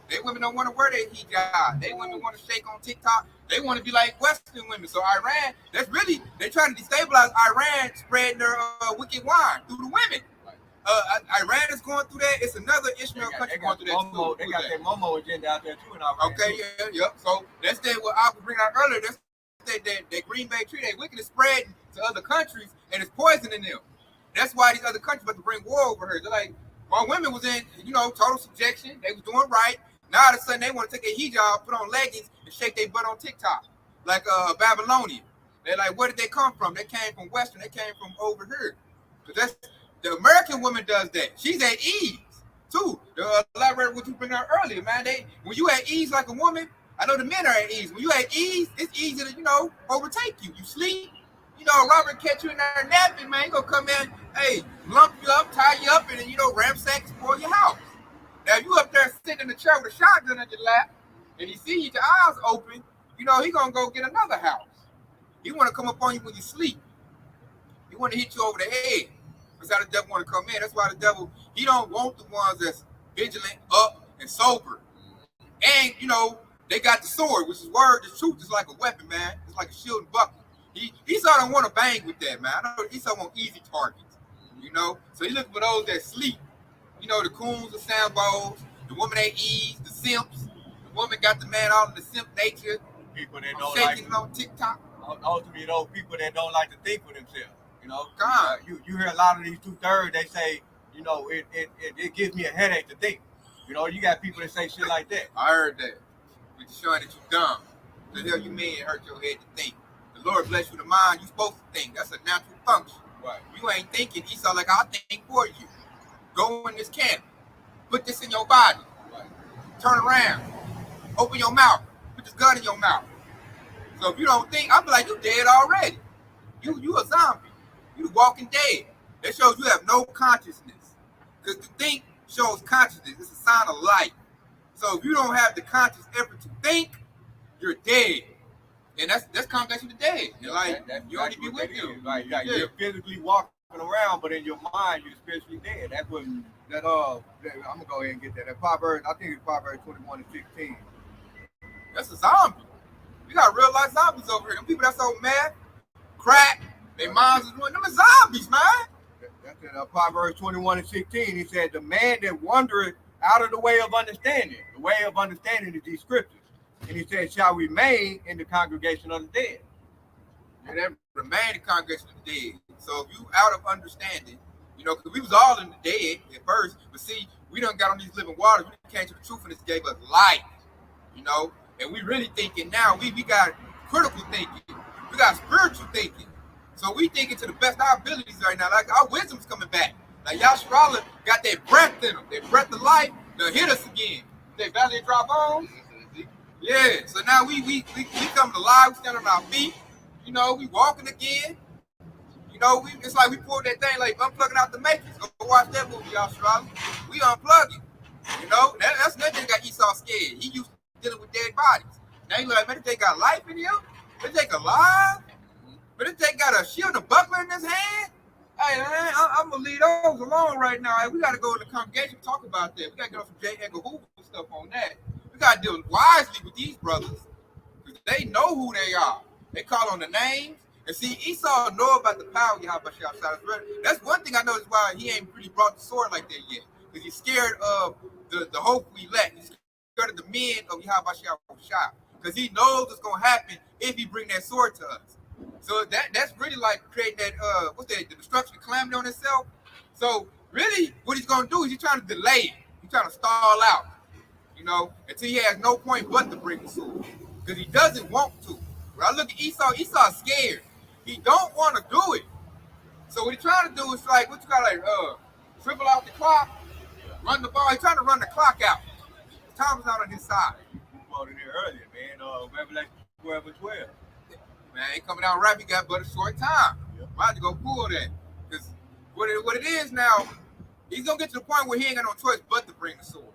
They women don't want to wear their hijab. They women want to shake on TikTok. They want to be like Western women. So Iran, they're trying to destabilize Iran, spreading their wicked wine through the women. Iran is going through that. It's another Ishmael country going through that too. They got their Momo agenda out there too in Iran. Okay, yeah. So that's what I was bringing out earlier. That's that Green Bay tree, that wickedness spreading to other countries, and it's poisoning them. That's why these other countries about to bring war over here. They're like, while women was in, total subjection, they was doing right. Now all of a sudden they want to take a hijab, put on leggings, and shake their butt on TikTok, like Babylonian. They're like, where did they come from? They came from Western. They came from over here. Because that's the American woman does that. She's at ease too. Elaborate what you bring out earlier, man. When you at ease like a woman, I know the men are at ease. When you at ease, it's easy to overtake you. You sleep. Robert catch you in there napping, man. He gonna come in, hey, lump you up, tie you up, and then ransack, spoil your house. Now you up there sitting in the chair with a shotgun at your lap, and he see you, your eyes open. He gonna go get another house. He wanna come up on you when you sleep. He wanna hit you over the head. That's how the devil wanna come in. That's why the devil, he don't want the ones that's vigilant, up, and sober. And they got the sword, which is word, the truth is like a weapon, man. It's like a shield and buckler. Esau don't want to bang with that, man. I know Esau want easy targets, So he looking for those that sleep. The coons, the sambos, the woman at ease, the simps. The woman got the man all in the simp nature. People that don't shaking on TikTok. Ultimately, those people that don't like to think for themselves. God. You hear a lot of these 2/3. They say, it gives me a headache to think. You got people that say shit like that. I heard that. But showing that you dumb. The hell you mean it hurt your head to think? The Lord bless you the mind. You supposed to think. That's a natural function. Right. You ain't thinking. Esau like, I'll think for you. go in this camp, put this in your body, turn around, open your mouth, put this gun in your mouth. So if you don't think, I'm like, you dead already. You a zombie. You walking dead. That shows you have no consciousness. Because to think shows consciousness. It's a sign of life. So if you don't have the conscious effort to think, you're dead. And that's combination of dead. Yeah, like you already be with you. Like you're physically walking around, but in your mind you're spiritually dead. That's what I'm gonna go ahead and get that. That Proverbs, I think it's Proverbs 21:16. That's a zombie. We got real life zombies over here. Them people that's so mad, crack, their minds is ruined. Them are zombies, man. That's in Proverbs 21:16. He said, "The man that wandereth out of the way of understanding." The way of understanding is these scriptures. And he said, "Shall remain in the congregation of the dead." And that remain in the congregation of the dead. So if you out of understanding, because we was all in the dead at first, but see, we done got on these living waters. We came to the truth and this gave us life, and we really thinking now. We got critical thinking. We got spiritual thinking. So we thinking to the best of our abilities right now. Like our wisdom's coming back. Like Yashrala got that breath in them. That breath of life to hit us again. That valley of dry bones. Yeah, so now we come alive, we stand on our feet, we walking again. It's like we pulled that thing like unplugging out the Matrix. Go watch that movie, y'all. We unplugging. That's that thing got Esau scared. He used to dealing with dead bodies. Now he like, man, they got life in him. They take alive. But they got a shield and buckler in his hand. Hey, man, I'm gonna leave those alone right now. Hey, we gotta go in the congregation and talk about that. We gotta get on some J. Edgar Hoover stuff on that. We gotta deal wisely with these brothers because they know who they are. They call on the names. And see, Esau know about the power of Yahweh Shah. That's one thing I noticed why he ain't really brought the sword like that yet. Because he's scared of the hope we let. He's scared of the men of Yahweh Shah. Because he knows what's gonna happen if he bring that sword to us. So that's really like creating that the destruction of calamity on itself. So really what he's gonna do is he's trying to delay it. He's trying to stall out. Until he has no point but to bring the sword. Because he doesn't want to. When I look at Esau's scared. He don't want to do it. So what he's trying to do is like, what you got, like, dribble out the clock, run the ball. He's trying to run the clock out. Time is not on his side. We quoted it earlier, man. Revelation 12:12. Man, ain't coming out right. He got but a short time. Yep. Might have to go pull that. Because what it is now, he's going to get to the point where he ain't got no choice but to bring the sword.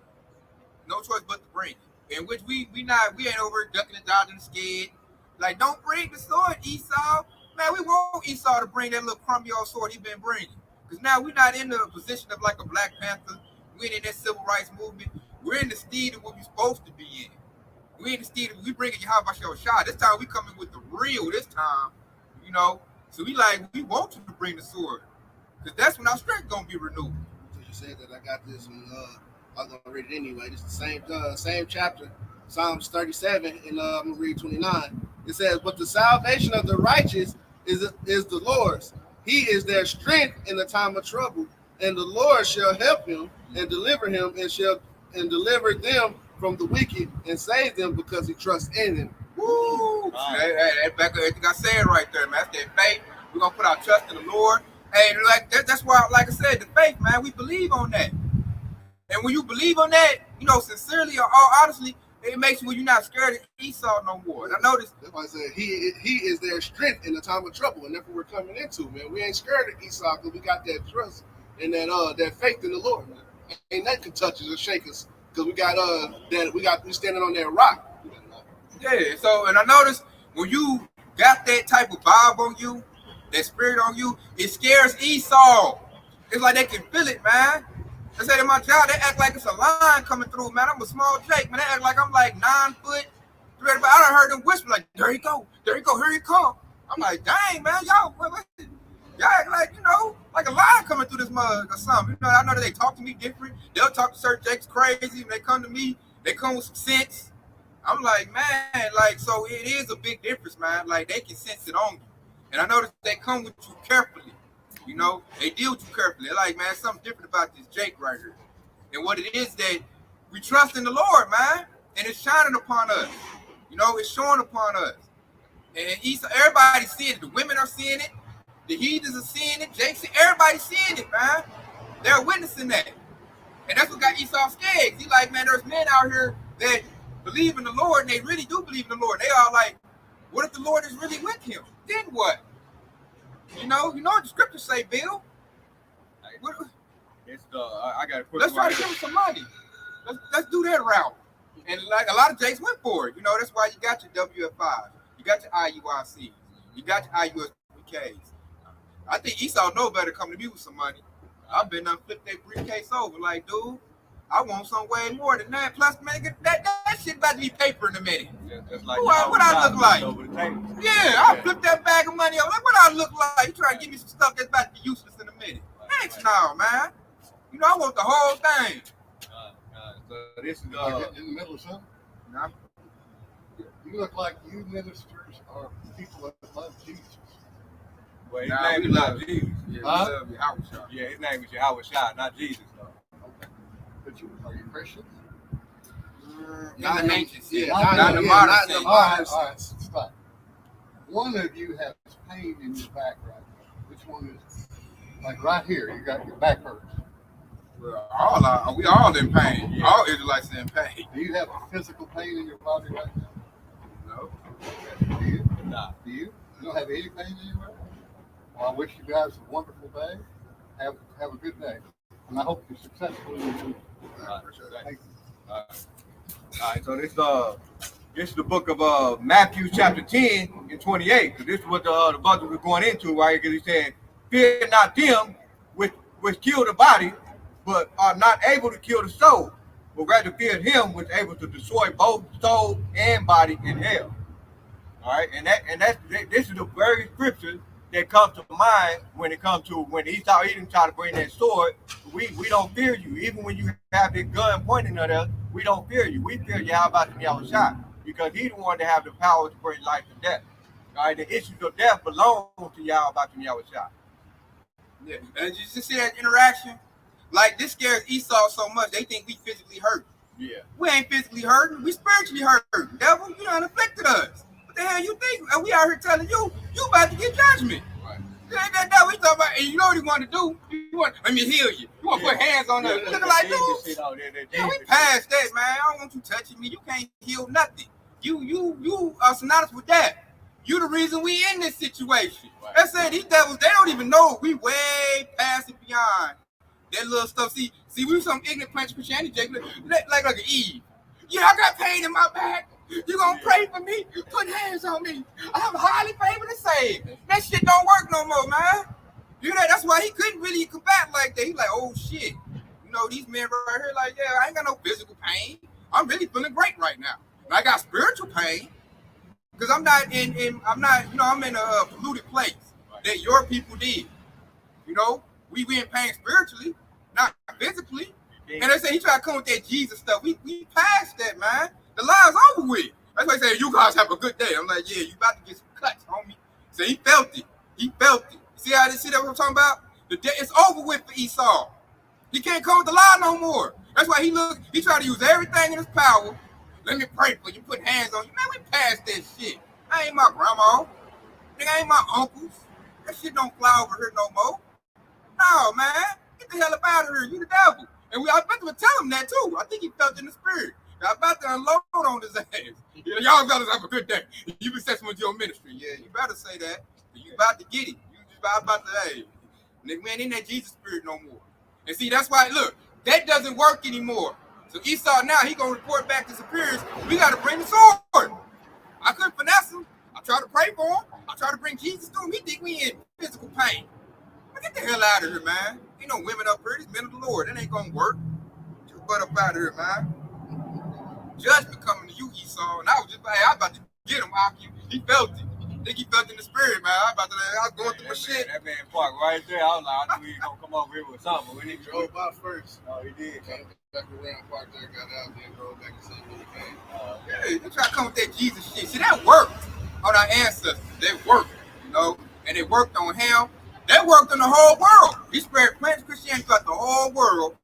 No choice but to bring it. In which we ain't over ducking and dodging and scared. Like, don't bring the sword, Esau. Man, we want Esau to bring that little crummy old sword he been bringing. Because now we're not in the position of like a Black Panther. We ain't in that civil rights movement. We're in the steed of what we're supposed to be in. We in the steed of, we bringing Yahweh Shah. This time we coming with the real this time, So we want you to bring the sword. Because that's when our strength going to be renewed. So you said that I got this one. I'm going to read it anyway. This is the same chapter, Psalms 37, and I'm going to read 29. It says, "But the salvation of the righteous is the Lord's. He is their strength in the time of trouble, and the Lord shall help him and deliver him and deliver them from the wicked and save them because he trusts in him." Woo! That's back everything I said right there, man. That's that faith. We're going to put our trust in the Lord. Hey, that's why, like I said, the faith, man, we believe on that. And when you believe on that, sincerely or honestly, it makes you when you're not scared of Esau no more. And I noticed. That's why I said he is their strength in the time of trouble, and that's what we're coming into, man. We ain't scared of Esau because we got that trust and that faith in the Lord, man. Ain't nothing can touch us or shake us because we we standing on that rock. Yeah. So, and I noticed when you got that type of vibe on you, that spirit on you, it scares Esau. It's like they can feel it, man. I said in my job, they act like it's a lion coming through, man. I'm a small Jake, man. They act like I'm like 9 foot, 3. I done heard them whisper like, there you go, here he come. I'm like, dang, man, y'all act like, like a lion coming through this mug or something. I know that they talk to me different. They'll talk to certain Jakes crazy. When they come to me, they come with some sense. I'm like, man, so it is a big difference, man. Like, they can sense it on you. And I noticed they come with you carefully. They deal with you carefully. They're like, man, something different about this Jake right here. And what it is that we trust in the Lord, man. And it's shining upon us. It's showing upon us. And everybody's seeing it. The women are seeing it. The heathens are seeing it. Jake, everybody's seeing it, man. They're witnessing that. And that's what got Esau scared. He's like, man, there's men out here that believe in the Lord, and they really do believe in the Lord. They are like, what if the Lord is really with him? Then what? You know what the scriptures say, Bill? What, It's I got a quick let's try to give him some money. Let's do that route. And like a lot of Jakes went for it. You know, that's why you got your WF5, you got your IUIC, you got your IUSBKs. I think Esau know better coming to me with some money. I've been done flipped that briefcase over. Like, dude, I want some way more than that. Plus, man, that shit about to be paper in a minute. Just like What I look like? Over the table. Yeah, I flipped that bag of money over. Like, what I look like? You trying to give me some stuff that's about to be useless in a minute. Thanks, no, man. You know, I want the whole thing. So this is in the middle of something. Nah. You look like you ministers are people that love Jesus. well, his Nah, name we is love not Jesus. Yeah, Huh? we love you. How we shot. Yeah, his name is Yahweh Shai, not Jesus. Though. Okay. But are you Christians? Not in the ancient sense. Not Not in the yeah, modern not in the sense. modern All right, stop. One of you has pain in your back right now. Which one is? Like right here, you got your back hurts. Well, we all in pain. Yeah. All Israelites in pain. Do you have a physical pain in your body right now? No. Do you? Nah. Do you? You don't have any pain anywhere? Well, I wish you guys a wonderful day. Have a good day. And I hope you're successful in your journey. Thank you. All right. So this is the book of Matthew chapter 10 and 28. Because this is what the brother was going into, right? Because he said, "Fear not them which kill the body, but are not able to kill the soul, but rather fear him which is able to destroy both soul and body in hell." All right, this is the very scripture that comes to mind when it comes to when Esau Edom tried to bring that sword. We don't fear you, even when you have the gun pointing at us. We don't fear you. We fear Yahweh Shai, because he's the one that have the power to bring life and death. All right, the issues of death belong to Yahweh Shai. Yeah. And you just see that interaction? Like, this scares Esau so much, they think we physically hurt. Yeah. We ain't physically hurting. We spiritually hurting. Devil, you done afflicted us. What the hell you think? And we out here telling you about to get judgment. Right. That we talking about, and you know what he want to do? Let me heal you. You want to put hands on us. Looking like, dude, yeah, we past that, man. I don't want you touching me. You can't heal nothing. You are synonymous with that. You the reason we in this situation. Right. That's it. These devils, they don't even know we way past and beyond that little stuff. See, we some ignorant punch Christianity, Jake, like an Eve. Yeah, I got pain in my back. You gonna pray for me? Put hands on me. I have highly favored and saved. That shit don't work no more, man. You know, that's why he couldn't really combat like that. He like, oh shit. You know, these men right here, like, yeah, I ain't got no physical pain. I'm really feeling great right now. And I got spiritual pain. Because I'm in a polluted place that your people did. You know, we in pain spiritually, not physically. And they say he tried to come with that Jesus stuff. We passed that, man. The lie's over with. That's why they say, you guys have a good day. I'm like, yeah, you about to get some cuts, homie. So he felt it. See that what I'm talking about? The day it's over with for Esau. He can't come with the lie no more. That's why he tried to use everything in his power. Let me pray for you, put hands on you. Man, we passed that shit. I ain't my grandma. Nigga, ain't my uncles. That shit don't fly over here no more. No, man. Get the hell up out of here. You the devil. And I about to tell him that too. I think he felt in the spirit. I about to unload on his ass. Y'all fellas have a good day. You been successful with your ministry. Yeah, you better say that. You about to get it. You just about to, hey. Nigga, we ain't in that Jesus spirit no more. And see, that's why, look, that doesn't work anymore. So Esau now, he gonna report back to superiors. We gotta bring the sword. I couldn't finesse him. I tried to pray for him. I tried to bring Jesus to him. He think we in physical pain. Get the hell out of here, man. Ain't no women up here. These men of the Lord. That ain't gonna work. Get your butt up out of here, man. Judgment coming to you, Esau. And I was about to get him. He felt it. I think he felt in the spirit, man. I was going through my shit. That man parked right there. I was like, I knew he was gonna come over here with something, but we didn't Drove by first. Oh, he did. Came back around, parked there, got out, then drove back and said, "Billy came." Yeah, they try to come with that Jesus shit. See, that worked on our ancestors. They worked, you know, and it worked on him. That worked on the whole world. He spread French Christianity throughout the whole world,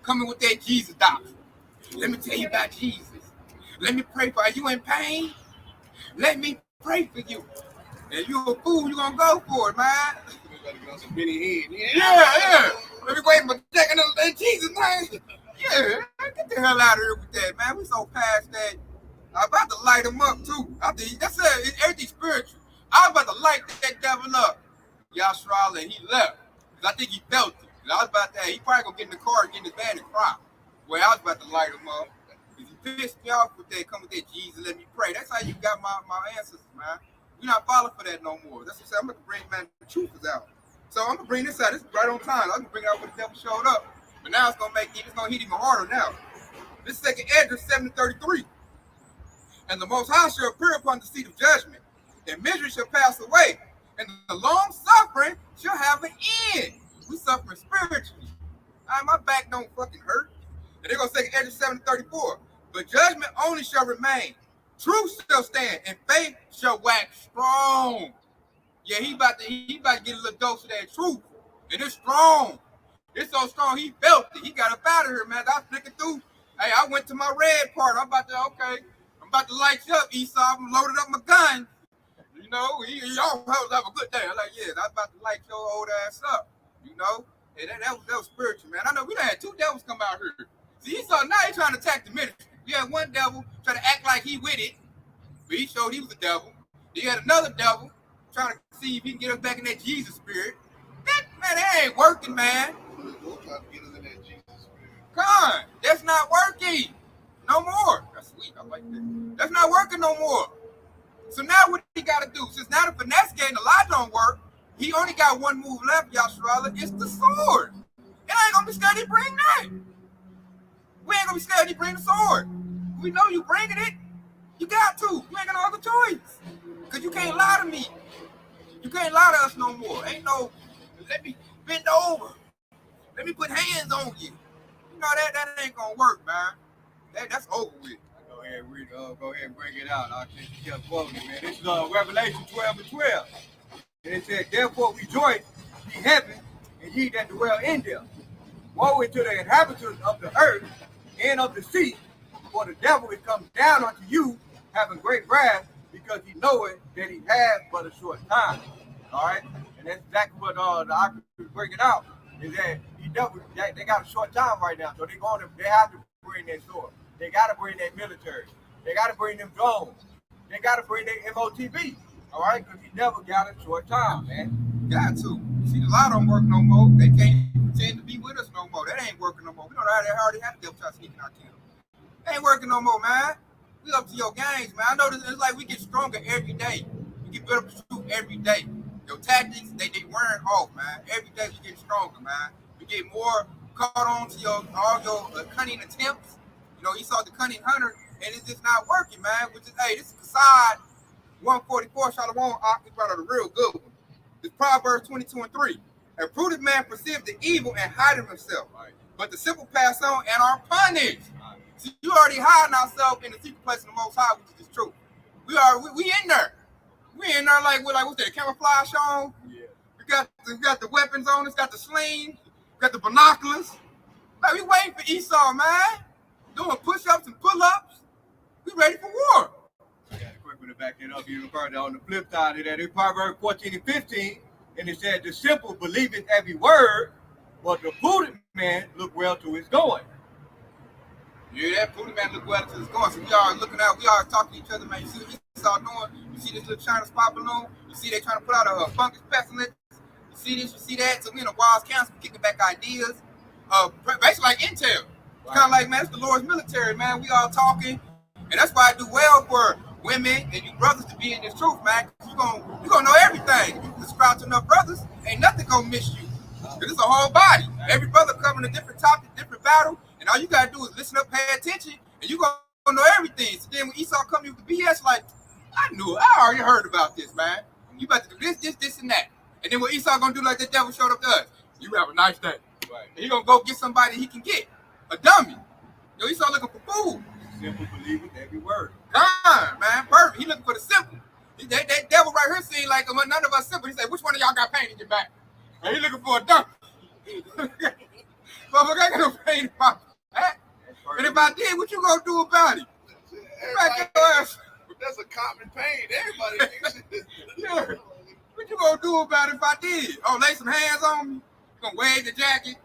coming with that Jesus doctrine. Let me tell you about Jesus. Let me pray for you. You in pain? Let me pray for you. And you a fool, you gonna go for it, man. We gotta get on some Benny Hinn. Yeah. Let me wait for checking in Jesus' name. Yeah, get the hell out of here with that, man. We so past that. I'm about to light him up too. That's it. Everything spiritual. I was about to light that devil up. Yashral, and he left. Cause I think he felt it. I was about to, he probably gonna get in the car and get in his van and cry. Well, I was about to light him up. Cause he pissed me off with that. Come with that Jesus, let me pray. That's how you got my ancestors, man. We're not falling for that no more. That's what I'm saying. I'm gonna bring man the truth is out. So I'm gonna bring this out. This is right on time. I'm gonna bring it out when the devil showed up. But now it's gonna hit even harder now. This second Esdras 7:33. And the Most High shall appear upon the seat of judgment, and misery shall pass away, and the long suffering shall have an end. We suffering spiritually. My back don't fucking hurt. And they're gonna say Esdras 7:34. But judgment only shall remain. Truth shall stand, and faith shall wax strong. Yeah, he about to get a little dose of that truth. And it's strong. It's so strong, he felt it. He got up out of here, man. I was flicking through. Hey, I went to my red part. I'm about to light you up, Esau. I'm loaded up my gun. You know, y'all have a good day. I'm like, yeah, I'm about to light your old ass up. You know? And that was spiritual, man. I know we done had two devils come out here. See, Esau, now he trying to attack the ministry. We had one devil try to act like he with it, but he showed he was a devil. Then you had another devil trying to see if he can get us back in that Jesus spirit. That ain't working, man. Come on, that's not working no more. That's sweet, I like that. That's not working no more. So now what he got to do? Since now the finesse game, the lie don't work, he only got one move left, Yashara. It's the sword. And I ain't gonna be scared to bring that. We ain't gonna be scared to bring the sword. We know you bringing it. You got to. You ain't got no other choice. Because you can't lie to me. You can't lie to us no more. Ain't no, let me bend over. Let me put hands on you. You know, that ain't gonna work, man. That's over with. Go ahead and bring it out. I'll just keep quoting it, man. This is Revelation 12:12. And it said, therefore rejoice, ye heaven, and ye that dwell in them. Woe unto the inhabitants of the earth and of the sea, for the devil is come down unto you, having great wrath, because he knoweth that he has but a short time. All right? And that's exactly what the Oculus is bringing out, is that they got a short time right now, so they have to bring their sword. They got to bring their military. They got to bring them drones. They got to bring their MOTB. All right? Because he never got a short time, man. Got to. See, the law don't work no more. They can't pretend to be with us no more. That ain't working no more. We know that they already have to devil try sneaking our camp. Ain't working no more, man. We up to your games, man. I know this, it's like we get stronger every day. We get better pursuit every day. Your tactics, they wearing off, man. Every day we get stronger, man. We get more caught on to all your cunning attempts. You know, you saw the cunning hunter, and it's just not working, man. Which is, hey, this is Kasad 144, Shalom, he brought out a real good one. It's Proverbs 22:3. A prudent man perceives the evil and hideth himself. Right. But the simple pass on and are punished. Right. See, you already hiding ourselves in the secret place of the Most High, which is true. We in there. We in there like what's that, camouflage on? Yeah. We got the weapons on us, got the sling, got the binoculars. Like, we waiting for Esau, man. Doing push-ups and pull-ups. We ready for war. I got a quick one to back it up even further. On the flip side of that, in Proverbs 14:15, and it said, the simple believeth every word, but the prudent man look well to his going. Yeah, that prudent man look well to his going. So we are looking out, we are talking to each other, man. You see what Esau doing? You see this little China spot balloon? You see they trying to put out a fungus pestilence? You see this, you see that? So we in a wise council kicking back ideas. Basically like intel. It's kind of like, man, it's the Lord's military, man. We all talking. And that's why I do well for women and you brothers to be in this truth, man. You're gonna know everything. If you subscribe to enough brothers, ain't nothing gonna miss you. It's a whole body. Every brother covering a different topic, different battle, and all you gotta do is listen up, pay attention, and you gonna know everything. So then when Esau come with the BS, like, I knew it. I already heard about this, man. You about to do this, and that. And then what Esau gonna do like the devil showed up to us? You have a nice day. Right. And he gonna go get somebody he can get. A dummy. Yo, Esau looking for food. Simple believeth every word. God, man, perfect. He looking for the simple. That devil right here seemed like none of us simple. He said, which one of y'all got pain in your back? And he looking for a dummy. Motherfucker, I got no pain in my back. And if I did, what you gonna do about it? That's a common pain. Everybody thinks it. Yeah. What you gonna do about it if I did? Oh, lay some hands on me? You gonna wave the jacket?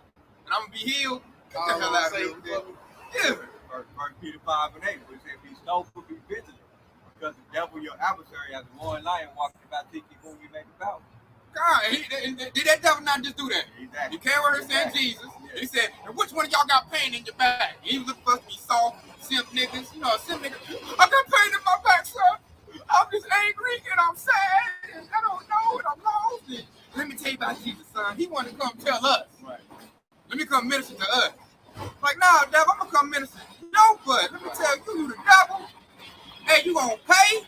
and I'm gonna be healed. Get the Call hell on out of here Satan with that. for me. Yeah. First Peter 5 and 8, where it said, be sober, be vigilant, because the devil, your adversary, as a roaring lion, walking about seeking whom he may devour. God, did that devil not just do that? Exactly. He came over here saying Jesus. Yeah. He said, and which one of y'all got pain in your back? He was looking for us to be soft, simp niggas. You know, a simp nigga. I got pain in my back, sir. I'm just angry and I'm sad and I don't know and I'm lost. And let me tell you about Jesus, son. He wanted to come tell us. Right. Let me come minister to us. Like, nah, devil, I'm gonna come minister to your butt. Let me tell you, the devil. Hey, you gonna pay?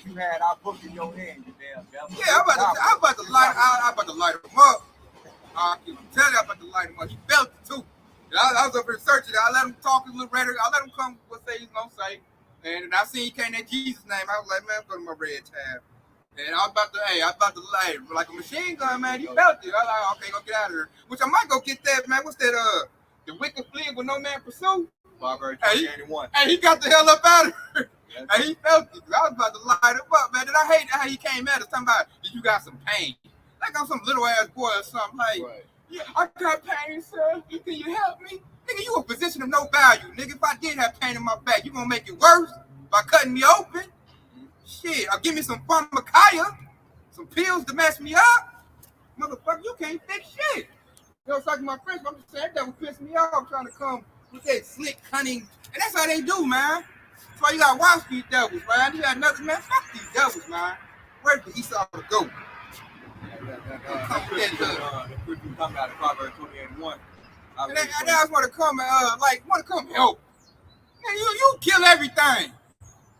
You had our book in your hand, you damn devil. Yeah, I'm about to light him up. I can tell you I'm about to light him up. He felt it too. I was up here searching. I let him talk a little rhetoric. I let him come what say he's gonna say. And I seen he came in Jesus' name. I was like, man, go to my red tab. And I was about to light him like a machine gun, man. He felt it. I was like, okay, go get out of here. Which I might go get that, man. What's that? The wicked flee with no man pursue. Proverbs Hey, 21. Hey, he got the hell up out of here. Yes. Hey, he felt it. I was about to light him up, man. And I hate how he came at us talking about, did you got some pain? Like I'm some little ass boy or something. Like, Right. yeah, I got pain, sir. Can you help me? Nigga, you a position of no value. Nigga, if I did have pain in my back, you gonna make it worse by cutting me open? Shit, or give me some pharmacia, some pills to mess me up? Motherfucker, you can't fix shit. You know, I was talking to my friends, but I'm just saying that would piss me off trying to come with that slick, cunning, and that's how they do, man. That's why you gotta watch these devils, man. You got another man, fuck these devils, man. Where's the Esau to go? The scripture come out of Proverbs 28 and 1. And they just want to come and help. Man, you kill everything.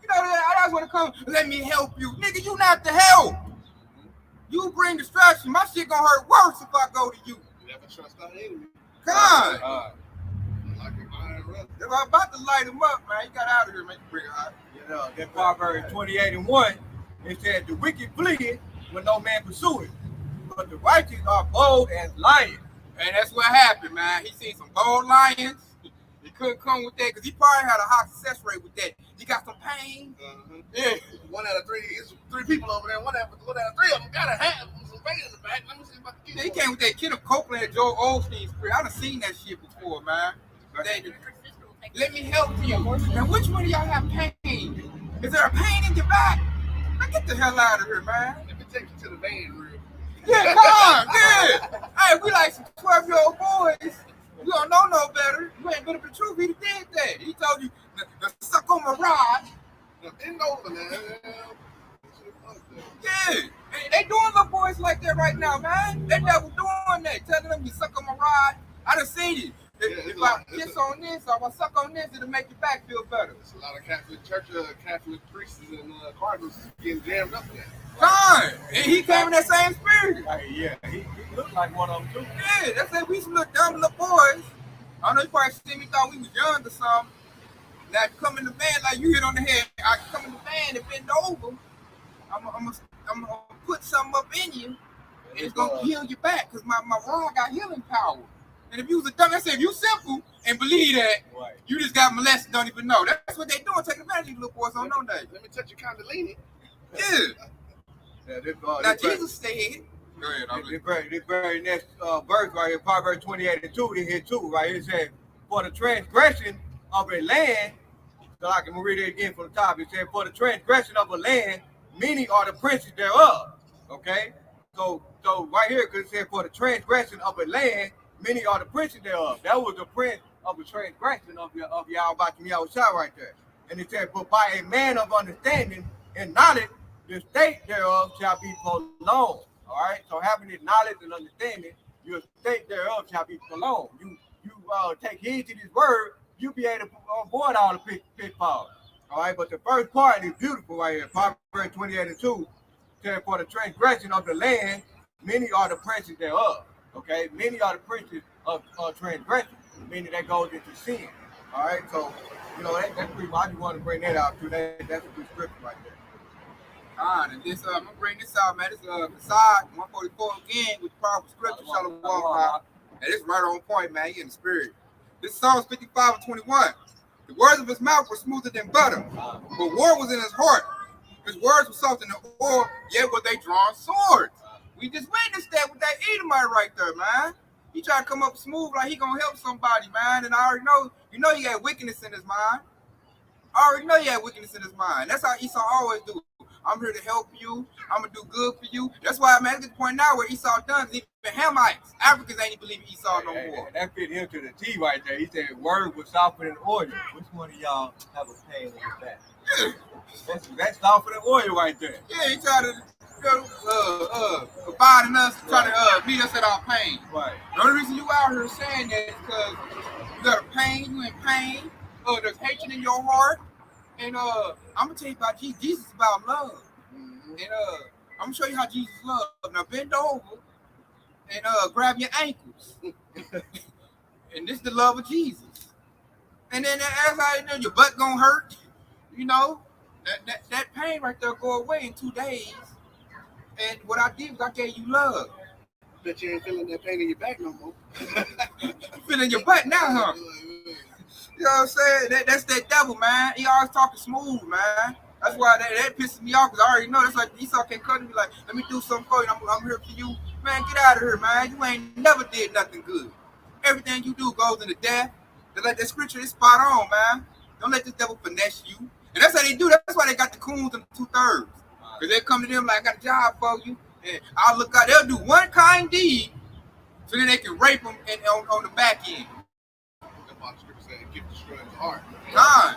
You know, I just want to come, let me help you. Nigga, you not the help. You bring distraction. My shit gonna hurt worse if I go to you. You never trust our enemy. God. Like a iron rod. If I'm about to light him up, man, you got out of here, man. You bring it out. You know, that Proverbs 28 and 1, it said, the wicked flee when no man pursue it, but the righteous are bold as lions. And that's what happened, man. He seen some bold lions. He couldn't come with that because he probably had a high success rate with that. He got some pain. Yeah. 1 out of 3. It's 3 people over there. 1 out of 3 of them got a hat with some pain in the back. Let me see if I can Yeah, get he came with that Kenneth Copeland and Joel Osteen spirit. I done seen that shit before, man. Let me help you. Now, which one of y'all have pain? Is there a pain in your back? Man, get the hell out of here, man. Let me take you to the van real. Yeah, come on, yeah. Hey, we like some 12-year-old boys. You don't know no better. You ain't been up the truth. He did that. He told you to suck on my rod. Bend over, man. Yeah. And they doing little boys like that right now, man. They never doing that. Telling them you suck on my rod. I done seen it. If I kiss on this or if I suck on this, it'll make your back feel better. There's a lot of Catholic Catholic priests and cardinals getting jammed up in that. Fine. And he came in that same spirit. Hey, yeah, he looked like one of them too. Yeah, that's it. We used to look dumb little boys. I know you probably seen me, thought we was young or something. Now you come in the van like you hit on the head. I come in the van and bend over. I'm gonna put something up in you, and it's gonna heal your back because my rod got healing power. And if you was a dumb, I said if you simple and believe that, Right. you just got molested, don't even know. That's what they doing, taking advantage of these little boys on no day. Let me touch you kind of leaning. Yeah. Yeah, Now Jesus said, go ahead. This very next verse right here, Proverbs 28 and 2, here too, right here, it says, for the transgression of a land, so I can read it again from the top. It said, for the transgression of a land, many are the princes thereof. Okay? So right here, because it said, for the transgression of a land, many are the princes thereof. That was the prince of the transgression of Yahweh Yahushua right there. And it said, but by a man of understanding and knowledge, the state thereof shall be prolonged. All right? So having this knowledge and understanding, your state thereof shall be prolonged. You take heed to this word, you'll be able to avoid all the pitfalls. All right? But the first part is beautiful right here. Proverbs 28 and 2 said, for the transgression of the land, many are the princes thereof. Okay? Many are the princes of transgression, meaning that goes into sin. All right? So, you know, that's pretty much, I just want to bring that out too. That's a good scripture right there. and this I'm gonna bring this out, man. This Psalm 144 again with powerful scripture, Shalom. And it's right on point, man. You in the spirit. This Psalm 55 and 21. The words of his mouth were smoother than butter, but war was in his heart. His words were soft in the oil, yet were they drawn swords. We just witnessed that with that Edomite right there, man. He tried to come up smooth like he gonna help somebody, man. And I already know, he had wickedness in his mind. I already know he had wickedness in his mind. That's how Esau always do. I'm here to help you. I'm gonna do good for you. That's why I'm at this point now where Esau done. Even Hamites, Africans ain't even believing Esau no more. And that fit him to the T right there. He said, "Word was softer than oil." Which one of y'all have a pain in his back? Yeah, That's softer than oil right there. yeah. He tried to providing us, trying to meet us at our pain. Right. The only reason you out here saying that is because you got a pain, you in pain, there's hatred in your heart. And I'm gonna tell you about Jesus. Jesus is about love. And I'm gonna show you how Jesus loves. Now bend over and grab your ankles. And this is the love of Jesus. And then as I know, your butt gonna hurt, that pain right there go away in 2 days. And what I did was I gave you love. Bet you ain't feeling that pain in your back no more. You feeling your butt now, huh? You know what I'm saying? That's that devil, man. He always talking smooth, man. That's why that pisses me off, because I already know that's like Esau can't come to me like, let me do something for you. I'm here for you. Man, get out of here, man. You ain't never did nothing good. Everything you do goes into death. That scripture is spot on, man. Don't let this devil finesse you. And that's how they do. That's why they got the coons and the 2/3. Because they come to them like, I got a job for you. And I'll look out. They'll do one kind deed so then they can rape them on the back end. Gift destroys the heart. God,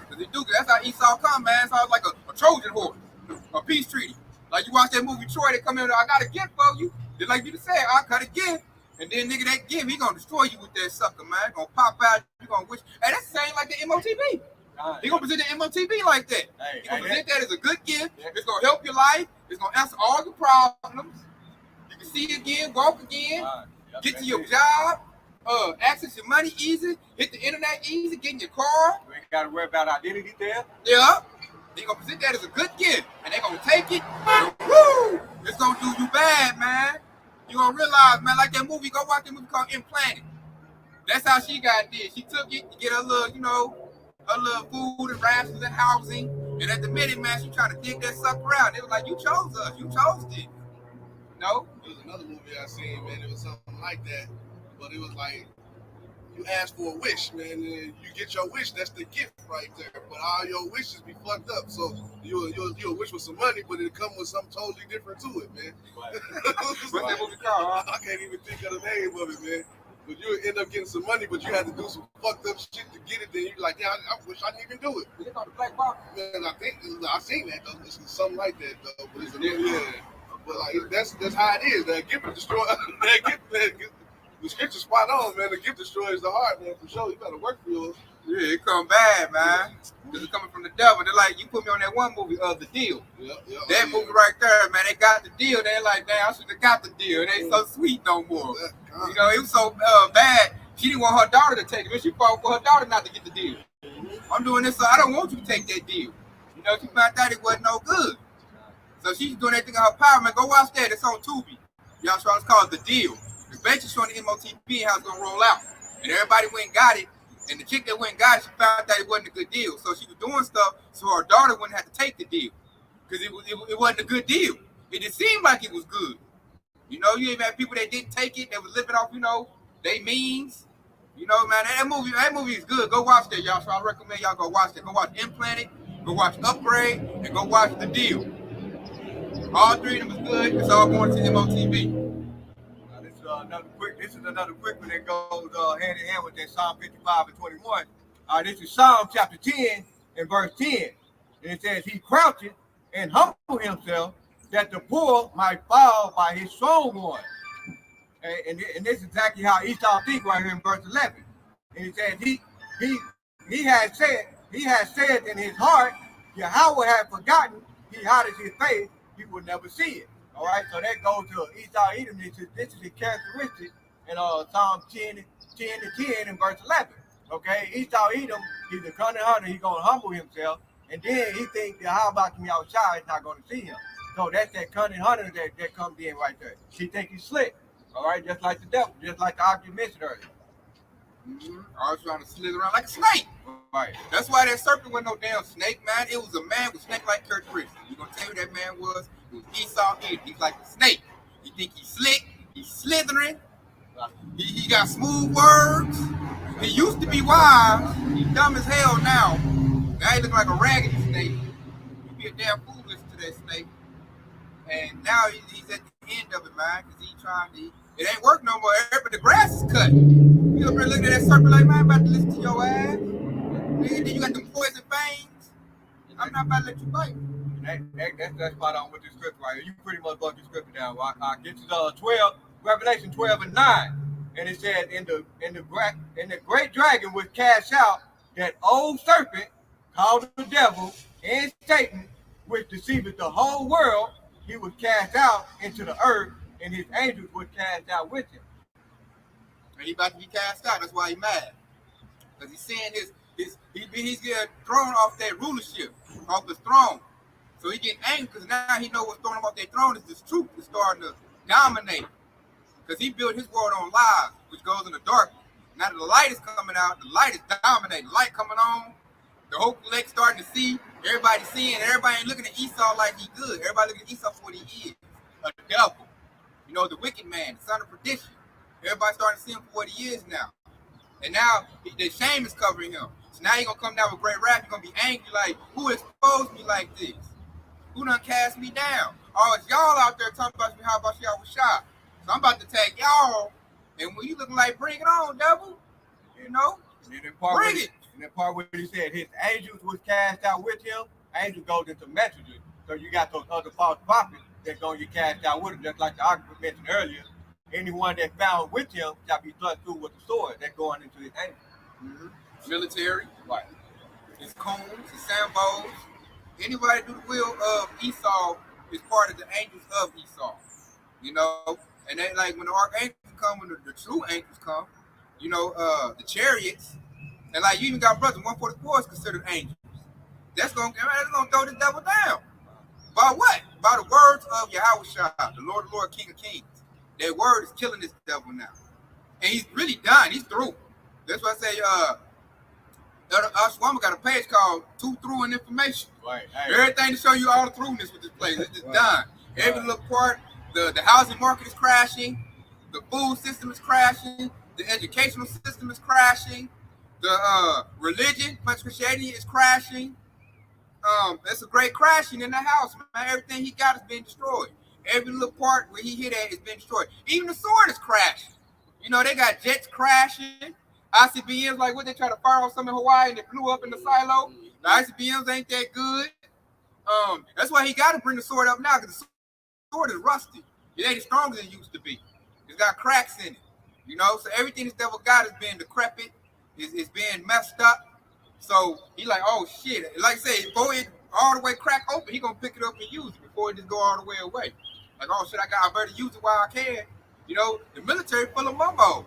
because they do. That's how Esau come, man. It's always like a Trojan horse, a peace treaty. Like you watch that movie Troy, they come in, I got a gift for you. Just like you just said, I got a gift. And then nigga, that gift, he gonna destroy you with that sucker, man. Gonna pop out, you gonna wish. Hey, that's the same like the MOTB. He gonna present the MOTB like that. He gonna present that as a good gift. It's gonna help your life. It's gonna answer all your problems. You can see again, walk again, get to your job. Access your money easy, hit the internet easy, get in your car. You ain't got to worry about identity there. Yeah. They gonna present that as a good gift, and they gonna take it. And woo! It's gonna do you bad, man. You gonna realize, man, like that movie. Go watch that movie called Implanted. That's how she got this. She took it to get her little, her little food and rations and housing. And at the minute, man, she trying to dig that sucker out. It was like, you chose us. You chose it. No. There was another movie I seen, man. It was something like that. But it was like, you ask for a wish, man, and you get your wish. That's the gift right there. But all your wishes be fucked up. So you'll wish for some money, but it'll come with something totally different to it, man. What's that movie called? I can't even think of the name of it, man. But you end up getting some money, but you had to do some fucked up shit to get it. Then you're like, yeah, I wish I didn't even do it. Is it called the Black Box? Man, I think I seen that though. It's something like that though. But it's a yeah. But like that's how it is. That gift destroy. The scripture spot on, man. The gift destroys the heart, man. For sure, you gotta work for yours. Yeah, it come bad, man. Because it's coming from the devil. They're like, you put me on that one movie, The Deal. That movie right there, man. They got the deal. They're like, damn, I should have got the deal. It ain't so sweet no more. It was so bad. She didn't want her daughter to take it, but she fought for her daughter not to get the deal. I'm doing this, so I don't want you to take that deal. She found out it wasn't no good. So she's doing everything in her power, man. Go watch that. It's on Tubi. Y'all sure it's called The Deal. It's basically showing the MOTB how it's gonna roll out. And everybody went and got it. And the chick that went and got it, she found out it wasn't a good deal. So she was doing stuff so her daughter wouldn't have to take the deal. Because it wasn't a good deal. It just seemed like it was good. You even had people that didn't take it, that was living off, they means. Man, that movie is good. Go watch that, y'all. So I recommend y'all go watch that. Go watch Implanted, go watch Upgrade, and go watch The Deal. All three of them is good. It's all going to MOTB. This is another quick one that goes hand in hand with that Psalm 55 and 21. This is Psalm chapter 10 and verse 10. And it says, he croucheth and humbled himself that the poor might fall by his strong one. And this is exactly how Esau thinks right here in verse 11. And it says, he has said in his heart, Yahweh had forgotten, he hideth his face, he will never see it. All right, so that goes to Esau Edom. This is a characteristic in Psalm 10 and verse 11. Okay, Esau Edom, he's a cunning hunter. He's going to humble himself. And then he thinks that how about me outside is not going to see him. So that's that cunning hunter that comes in right there. He think he's slick. All right, just like the devil, just like the object mentioned earlier. I was trying to slither around like a snake. Right. That's why that serpent wasn't no damn snake, man. It was a man with snake-like characteristics. You're going to tell you who that man was? It was Esau Edom. He's like a snake. You think he's slick, he's slithering, He got smooth words. He used to be wise. He's dumb as hell now. Now he look like a raggedy snake. He'd be a damn fool listen to that snake. And now he's at the end of it, man, because he's trying to. It ain't work no more. But the grass is cut. You up there looking at that serpent like, man, I'm about to listen to your ass. Nigga, then you got them poison fangs. I'm not about to let you bite. That's spot on with this scripture right here. You pretty much broke the scripture down. I get to 12, Revelation 12 and 9. And it says, in the great dragon was cast out, that old serpent called the devil and Satan, which deceiveth the whole world. He was cast out into the earth, and his angels were cast out with him. And he about to be cast out. That's why he mad. Because he's seeing he's getting thrown off that rulership, off his throne. So he getting angry because now he know what's throwing him off that throne is this truth is starting to dominate. Because he built his world on lies, which goes in the darkness. Now that the light is coming out, the light is dominating. Light coming on, the whole collect starting to see. Everybody seeing. Everybody ain't looking at Esau like he good. Everybody looking at Esau for what he is, a devil. You know, the wicked man, the son of perdition. Everybody starting to see him for what he is now. And now the shame is covering him. So now he's going to come down with great wrath. He's going to be angry like, who exposed me like this? Who done cast me down? Oh, it's y'all out there talking about me. How about y'all was shot? So I'm about to take y'all. And when you looking like, bring it on, devil. You know? And then bring it. And the part where he said his angels was cast out with him, angels goes into messengers. So you got those other false prophets that going to get cast out with him, just like the argument mentioned earlier. Anyone that found with him shall be thrust through with the sword that's going into his angels. Mm-hmm. Military. Right. His combs, his sandbows. Anybody do the will of Esau is part of the angels of Esau. You know? And they like when the archangels come, when the true angels come, you know, the chariots, and like you even got brothers, 144 is considered angels. That's gonna throw the devil down. By what? By the words of Yahushua, the Lord of Lords, King of Kings. That word is killing this devil now. And he's really done. He's through. That's why I say Swama got a page called Too Through in Information. Right. Everything to show you all the throughness with this place. It's just done. Every little part, the housing market is crashing, the food system is crashing, the educational system is crashing, the religion, Christianity is crashing. It's a great crashing in the house, man. Everything he got is being destroyed. Every little part where he hit at is being destroyed. Even the sword is crashing. You know, they got jets crashing. ICBMs, like what they try to fire on some in Hawaii and they blew up in the silo. The ICBMs ain't that good. That's why he got to bring the sword up now, because the sword is rusty. It ain't as strong as it used to be. It's got cracks in it. You know, so everything this devil got is being decrepit, is being messed up. So he like, oh shit. Like I say, before it all the way crack open, he gonna pick it up and use it before it just go all the way away. Like, oh shit, I better use it while I can. You know, the military full of mumbos.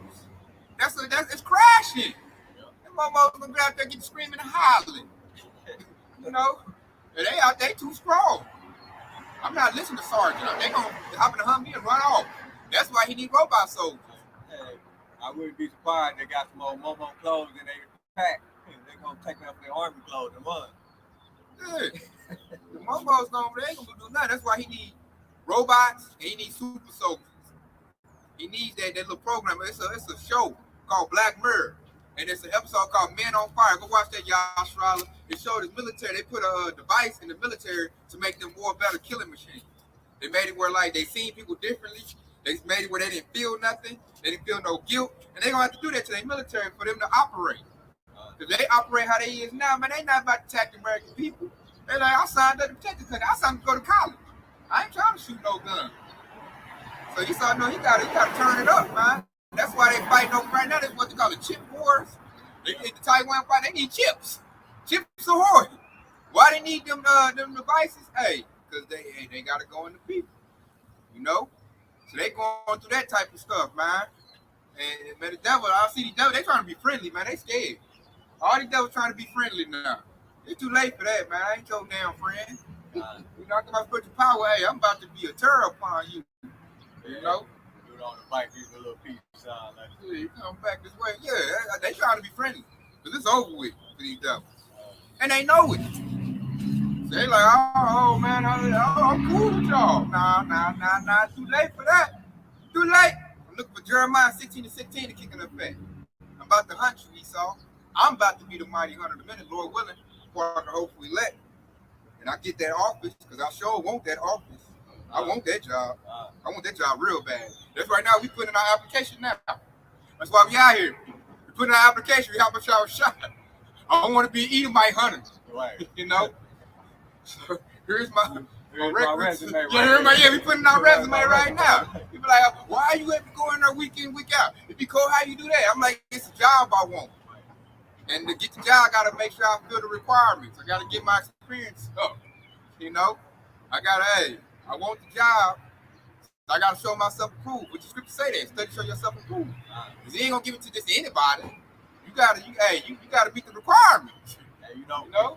It's crashing. Them mumbos gonna be out there getting screaming and hollering. You know, and they too strong. I'm not listening to Sergeant. They gonna hop in the Humvee and run off. That's why he need robot soldiers. Hey, I wouldn't be surprised they got some old Momo clothes in their pack. They're gonna take off their army clothes and run. Yeah. The mofos they ain't gonna do nothing. That's why he need robots and he needs super soldiers. He needs that little program. It's a show called Black Mirror. And it's an episode called Men on Fire. Go watch that, y'all. Shroud. It showed the military. They put a device in the military to make them more better killing machines. They made it where like they seen people differently. They made it where they didn't feel nothing. They didn't feel no guilt. And they're gonna have to do that to their military for them to operate. Because they operate how they is now, man. They not about to attack the American people. They like, I signed up to protect the country. I signed up to go to college. I ain't trying to shoot no gun. So you saw, no, he gotta turn it up, man. That's why they fighting over right now. That's what they call the chip wars. They the Taiwan fight. They need chips. Chips are horrible. Why they need them devices? Hey, because they gotta go in the people. You know? So they going through that type of stuff, man. And man, the devil, I see the devil, they trying to be friendly, man. They scared. All these devils trying to be friendly now. It's too late for that, man. I ain't your damn friend. You know, I'm about to put your power. Hey, I'm about to be a terror upon you. You know? Do it on the bike, these little pieces. Yeah, you come back this way. Yeah, they trying to be friendly. Because it's over with for these devils. And they know it. So they like, oh man, I'm cool with y'all. Nah. Too late for that. Too late. looking for Jeremiah 16:16 to kick in effect. I'm about to hunt you, Esau. I'm about to be the mighty hunter the minute, Lord willing, for the hopefully let. And I get that office because I sure want that office. I want that job. I want that job real bad. That's right now we put in our application now. That's why we out here. We put in our application. We help us our shot. I want to be Edomite hunters. Right. You know. So here's my resume. Yeah, we putting our resume right now. People like, why are you have to go in there week in, week out? It'd be cool. How you do that? I'm like, it's a job I want. And to get the job, I gotta make sure I fill the requirements. I gotta get my experience up. You know, I want the job. I gotta show myself approved. Which the scripture say that. Study, show yourself approved. Because he ain't gonna give it to just anybody. You gotta meet the requirements. You know.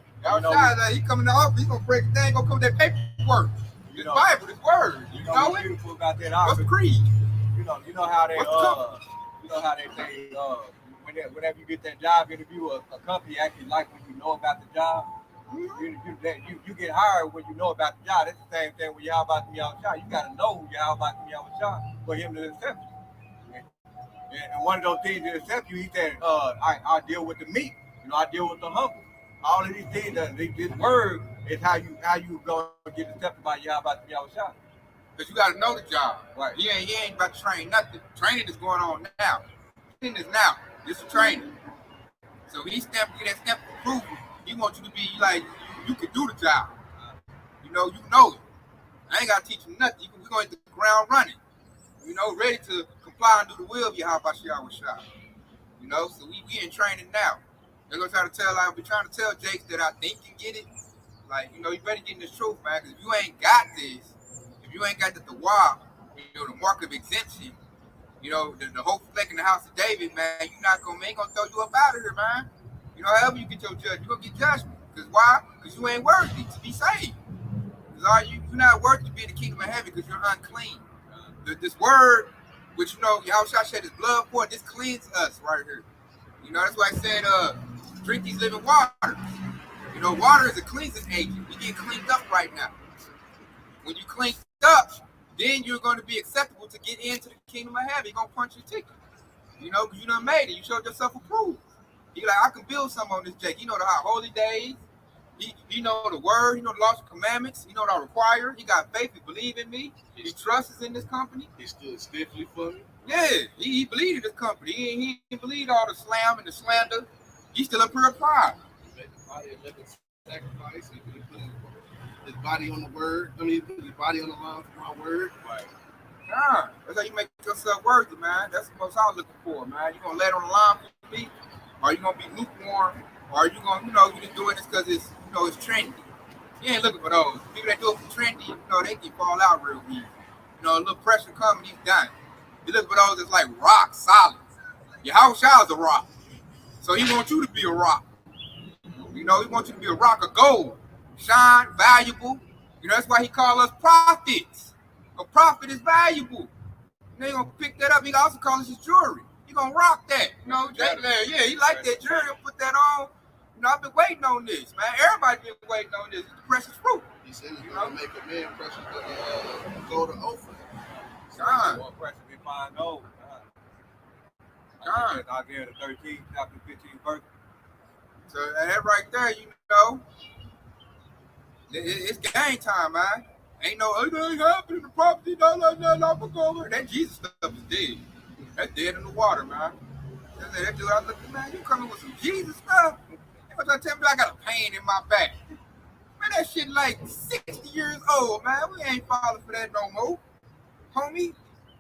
He coming to the office, he gonna break it down, gonna come with that paperwork. This Bible, this word. You know what's it? beautiful about that What's office? the creed? You know how they say whenever you get that job interview, a company actually like when you know about the job. You get hired when you know about the job. That's the same thing when y'all about to be on shot. You gotta know who y'all about to be on shot for him to accept you. And one of those things to accept you, he said, I deal with the meat. I deal with the humble. All of these things, this word is how you gonna get accepted by y'all about to be on shot. Because you gotta know the job. Right. He ain't about to train nothing. Training is going on now. Training is now. This is training. So he get that stamp of approval. He wants you to be like, you can do the job. You know it. I ain't gotta teach you nothing. We're gonna hit the ground running. Ready to comply and do the will of Yahweh Shah. So we in training now. They're gonna try to tell, I'll be trying to tell Jake that I think you get it. Like, you better get in this truth, man, because if you ain't got this, if you ain't got the dawah, the mark of exemption, the whole fleck in the house of David, man, ain't gonna throw you up out of here, man. However you get your judge, you're gonna get judgment. Because why? Because you ain't worthy to be saved. Because you're not worthy to be in the kingdom of heaven because you're unclean. This word, which Yahushua shed his blood for, this cleans us right here. That's why I said, drink these living waters. Water is a cleansing agent. We get cleaned up right now. When you cleaned up, then you're going to be acceptable to get into the kingdom of heaven. You're going to punch your ticket. Because you done made it. You showed yourself approved. You're like, I can build something on this Jake. The holy days. He know the word. He know the laws and commandments. He know what I require. He got faith. He believe in me. He trusts in this company. He stood stiffly for me. Yeah, he believed in this company. He didn't believe all the slam and the slander. He's still a pure pride. He made the body a living sacrifice. He put his body on the word. He put his body on the line for my word. Right. Yeah, that's how you make yourself worthy, man. That's the most I'm looking for, man. You gonna lay it on the line for me, or you gonna be lukewarm, or you gonna, you just doing this because it's, it's trendy. You ain't looking for those people that do it for trendy. They can fall out real easy. A little pressure coming, he's done. You look for those that's like rock solid. Your house is a rock, so he wants you to be a rock. He wants you to be a rock of gold, shine, valuable. That's why he call us prophets. A prophet is valuable. They gonna pick that up. He also call us his jewelry. He gonna rock that. Jake, yeah, he like that jewelry. He'll put that on. I've been waiting on this, man. Everybody been waiting on this. It's the precious fruit. He said he's gonna make a man precious gold to Ophir. God. More precious than fine gold. God. Isaiah the 13th, chapter 15, verse. So that right there, it's game time, man. Ain't no, it ain't happening. The property, that Jesus stuff is dead. That's dead in the water, man. That dude, I look at, man, you coming with some Jesus stuff? They gonna tell me I got a pain in my back. Man, that shit like 60 years old, man. We ain't falling for that no more. Homie,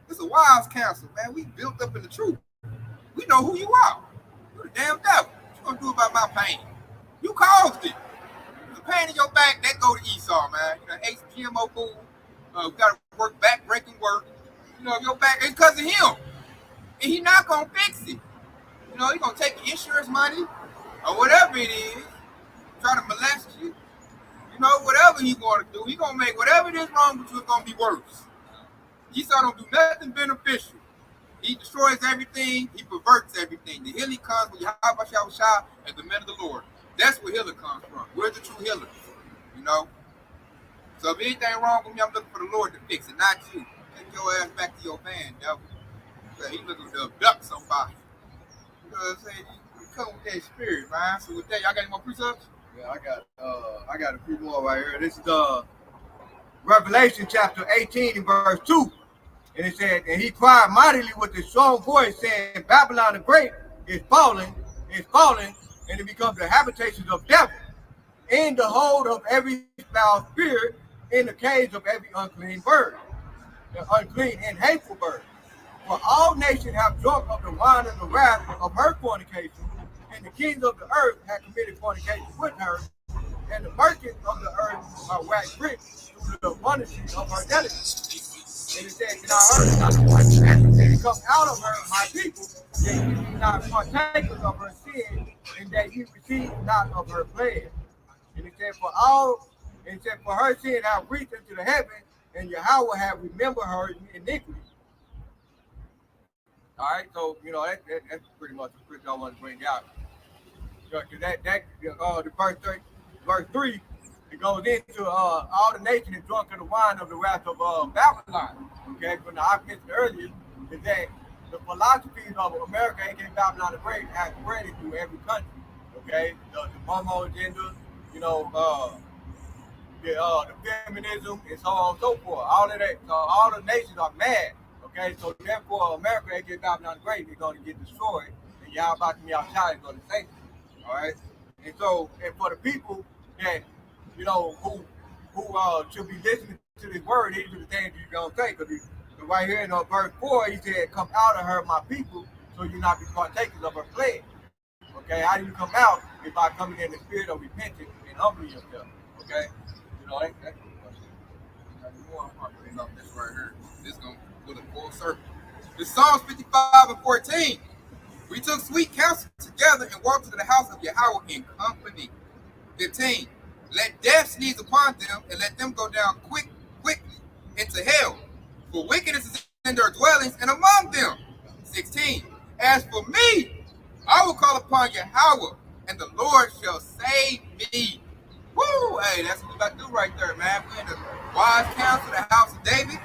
it's a wise counsel, man. We built up in the truth. We know who you are. You the damn devil. What you gonna do about my pain? You caused it. The pain in your back, that go to Esau, man. Ate some GMO food. We gotta work back, breaking work. Your back, it's because of him. And he not gonna fix it. He gonna take the insurance money or whatever it is, try to molest you. Whatever he wanna do, he gonna make whatever it is wrong with you, it's gonna be worse. Esau don't do nothing beneficial. He destroys everything. He perverts everything. The healing comes with Yahweh Shah and the men of the Lord. That's where healing comes from. We're the true healers. So if anything wrong with me, I'm looking for the Lord to fix it, not you. Take your ass back to your van, devil. He looking to abduct somebody. You know what I'm saying? You come with that spirit, man. So with that, y'all got any more precepts? Yeah, I got a few more right here. This is Revelation chapter 18 and verse 2. And it said, and he cried mightily with a strong voice, saying, Babylon the Great is falling, and it becomes the habitations of devil, in the hold of every foul spirit, in the cage of every unclean bird, the unclean and hateful bird. For all nations have drunk of the wine of the wrath of her fornication, and the kings of the earth have committed fornication with her, and the merchants of the earth are waxed rich through the abundance of her delicacy. And it said, and I heard, and come out of her, my people, that ye be not partakers of her sin, and that ye receive not of her plague. And it said, for her sin have reached into the heaven, and Yahweh have remembered her iniquity. All right, so that's pretty much the scripture I want to bring out. The verse 3, it goes into all the nations is drunk of the wine of the wrath of Babylon. Okay, but now I mentioned earlier is that the philosophies of America, aka Babylon the Great, have spread it through every country. Okay, the homo agenda, the feminism, and so on and so forth. All of that, so all the nations are mad. Okay, so therefore America, aka Babylon the Great, is going to get destroyed, and y'all about to be outside is going to save it. All right, and so for the people that who should be listening to this word, these are the things you're gonna say. Because right here in verse 4, he said, "Come out of her, my people, so you not be partakers of her plague." Okay, how do you come out? If by coming in the spirit of repentance and humbling yourself. Okay, that's This right here. This is gonna put a full circle. The Psalms 55 and 14. We took sweet counsel together and walked to the house of Yahweh in company. 15. Let death sneeze upon them, and let them go down quickly into hell. For wickedness is in their dwellings and among them. 16. As for me, I will call upon Yahweh, and the Lord shall save me. Woo! Hey, that's what we about to do right there, man. We're in the wise counsel, the house of David.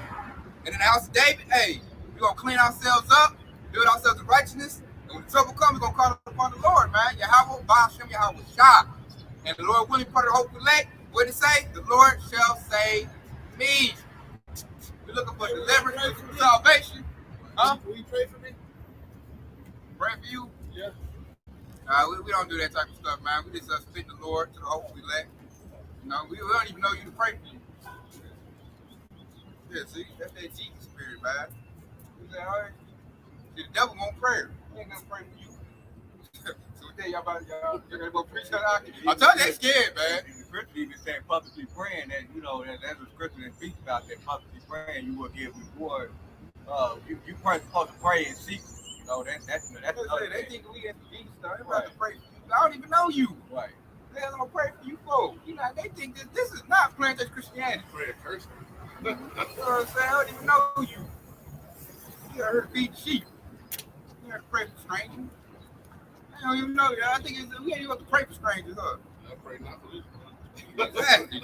And in the house of David, hey, we're going to clean ourselves up, build ourselves in righteousness. And when the trouble comes, we're going to call upon the Lord, man. Yahweh, Ba'ashem, Yahweh, Shah. And the Lord willing, part of the hope elect, what did it say? The Lord shall save me. We're looking for deliverance, looking for salvation. Huh? Will you pray for me? Pray for you? Yeah. We don't do that type of stuff, man. We just spit the Lord to the hope elect. We don't even know you to pray for you. Yeah, see, that's that Jesus spirit, man. You say, all right. See, the devil won't pray. He ain't gonna pray for you. So today, y'all gonna go preach that out? I tell you, they scared, man. The scripture even said publicly praying that, that's a scripture that speaks about that publicly praying, you will give reward. You supposed to pray in secret. That's they think we at Jesus, though. They're about to pray for you. I don't even know you. Right. They're gonna pray for you, folks. They think that this is not planted Christianity. Pray a curse. You know what I'm saying? I don't even know you. You got her to feed sheep. You got to pray for strangers. I don't even know. I think we ain't even have to pray for strangers, huh? I pray not for this. Exactly.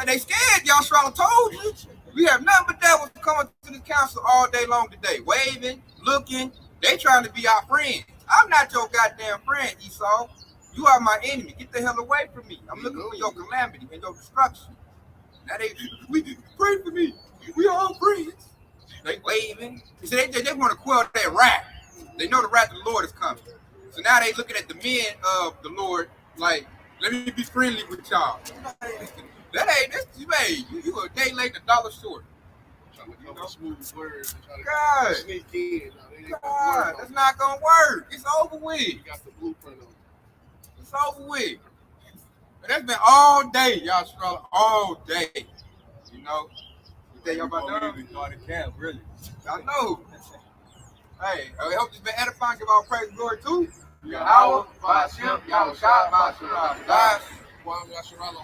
They scared, y'all. Charlotte told you. We have nothing but devils coming to the council all day long today, waving, looking. They trying to be our friends. I'm not your goddamn friend, Esau. You are my enemy. Get the hell away from me. I'm looking for your calamity and your destruction. Now we pray for me. We all friends. They waving. You see, they want to quell that wrath. They know the wrath of the Lord is coming. So now they looking at the men of the Lord like, let me be friendly with y'all. That ain't this. You a day late, $1 short. Trying to come with smooth words and try to God, sneak in. God, that's not gonna work. It's over with. You got the blueprint on it. It's over with. But that's been all day, y'all struggle all day. You think y'all about done? Even start a camp, really. I know. Hey, I hope it's been edifying. Give all praise and glory too. Yahweh, Ba'ashem, Yahweh Shah, Ba'ashem. Kwame Yasharala,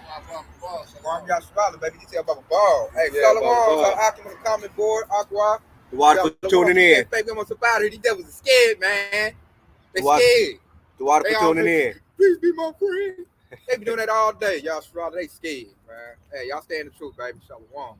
Kwame Yasharala, baby. You tell about Ball. Hey, Yeah, Shalom. Ball. So Akim on the comment board. Aqua. Water for tuning in. They almost about it. These devils are scared, man. They Water- scared. The water They for tuning all- in. Please be my friend. They be doing that all day. Y'all Sharala, they scared, man. Hey, y'all stay in the truth, baby. Shalom.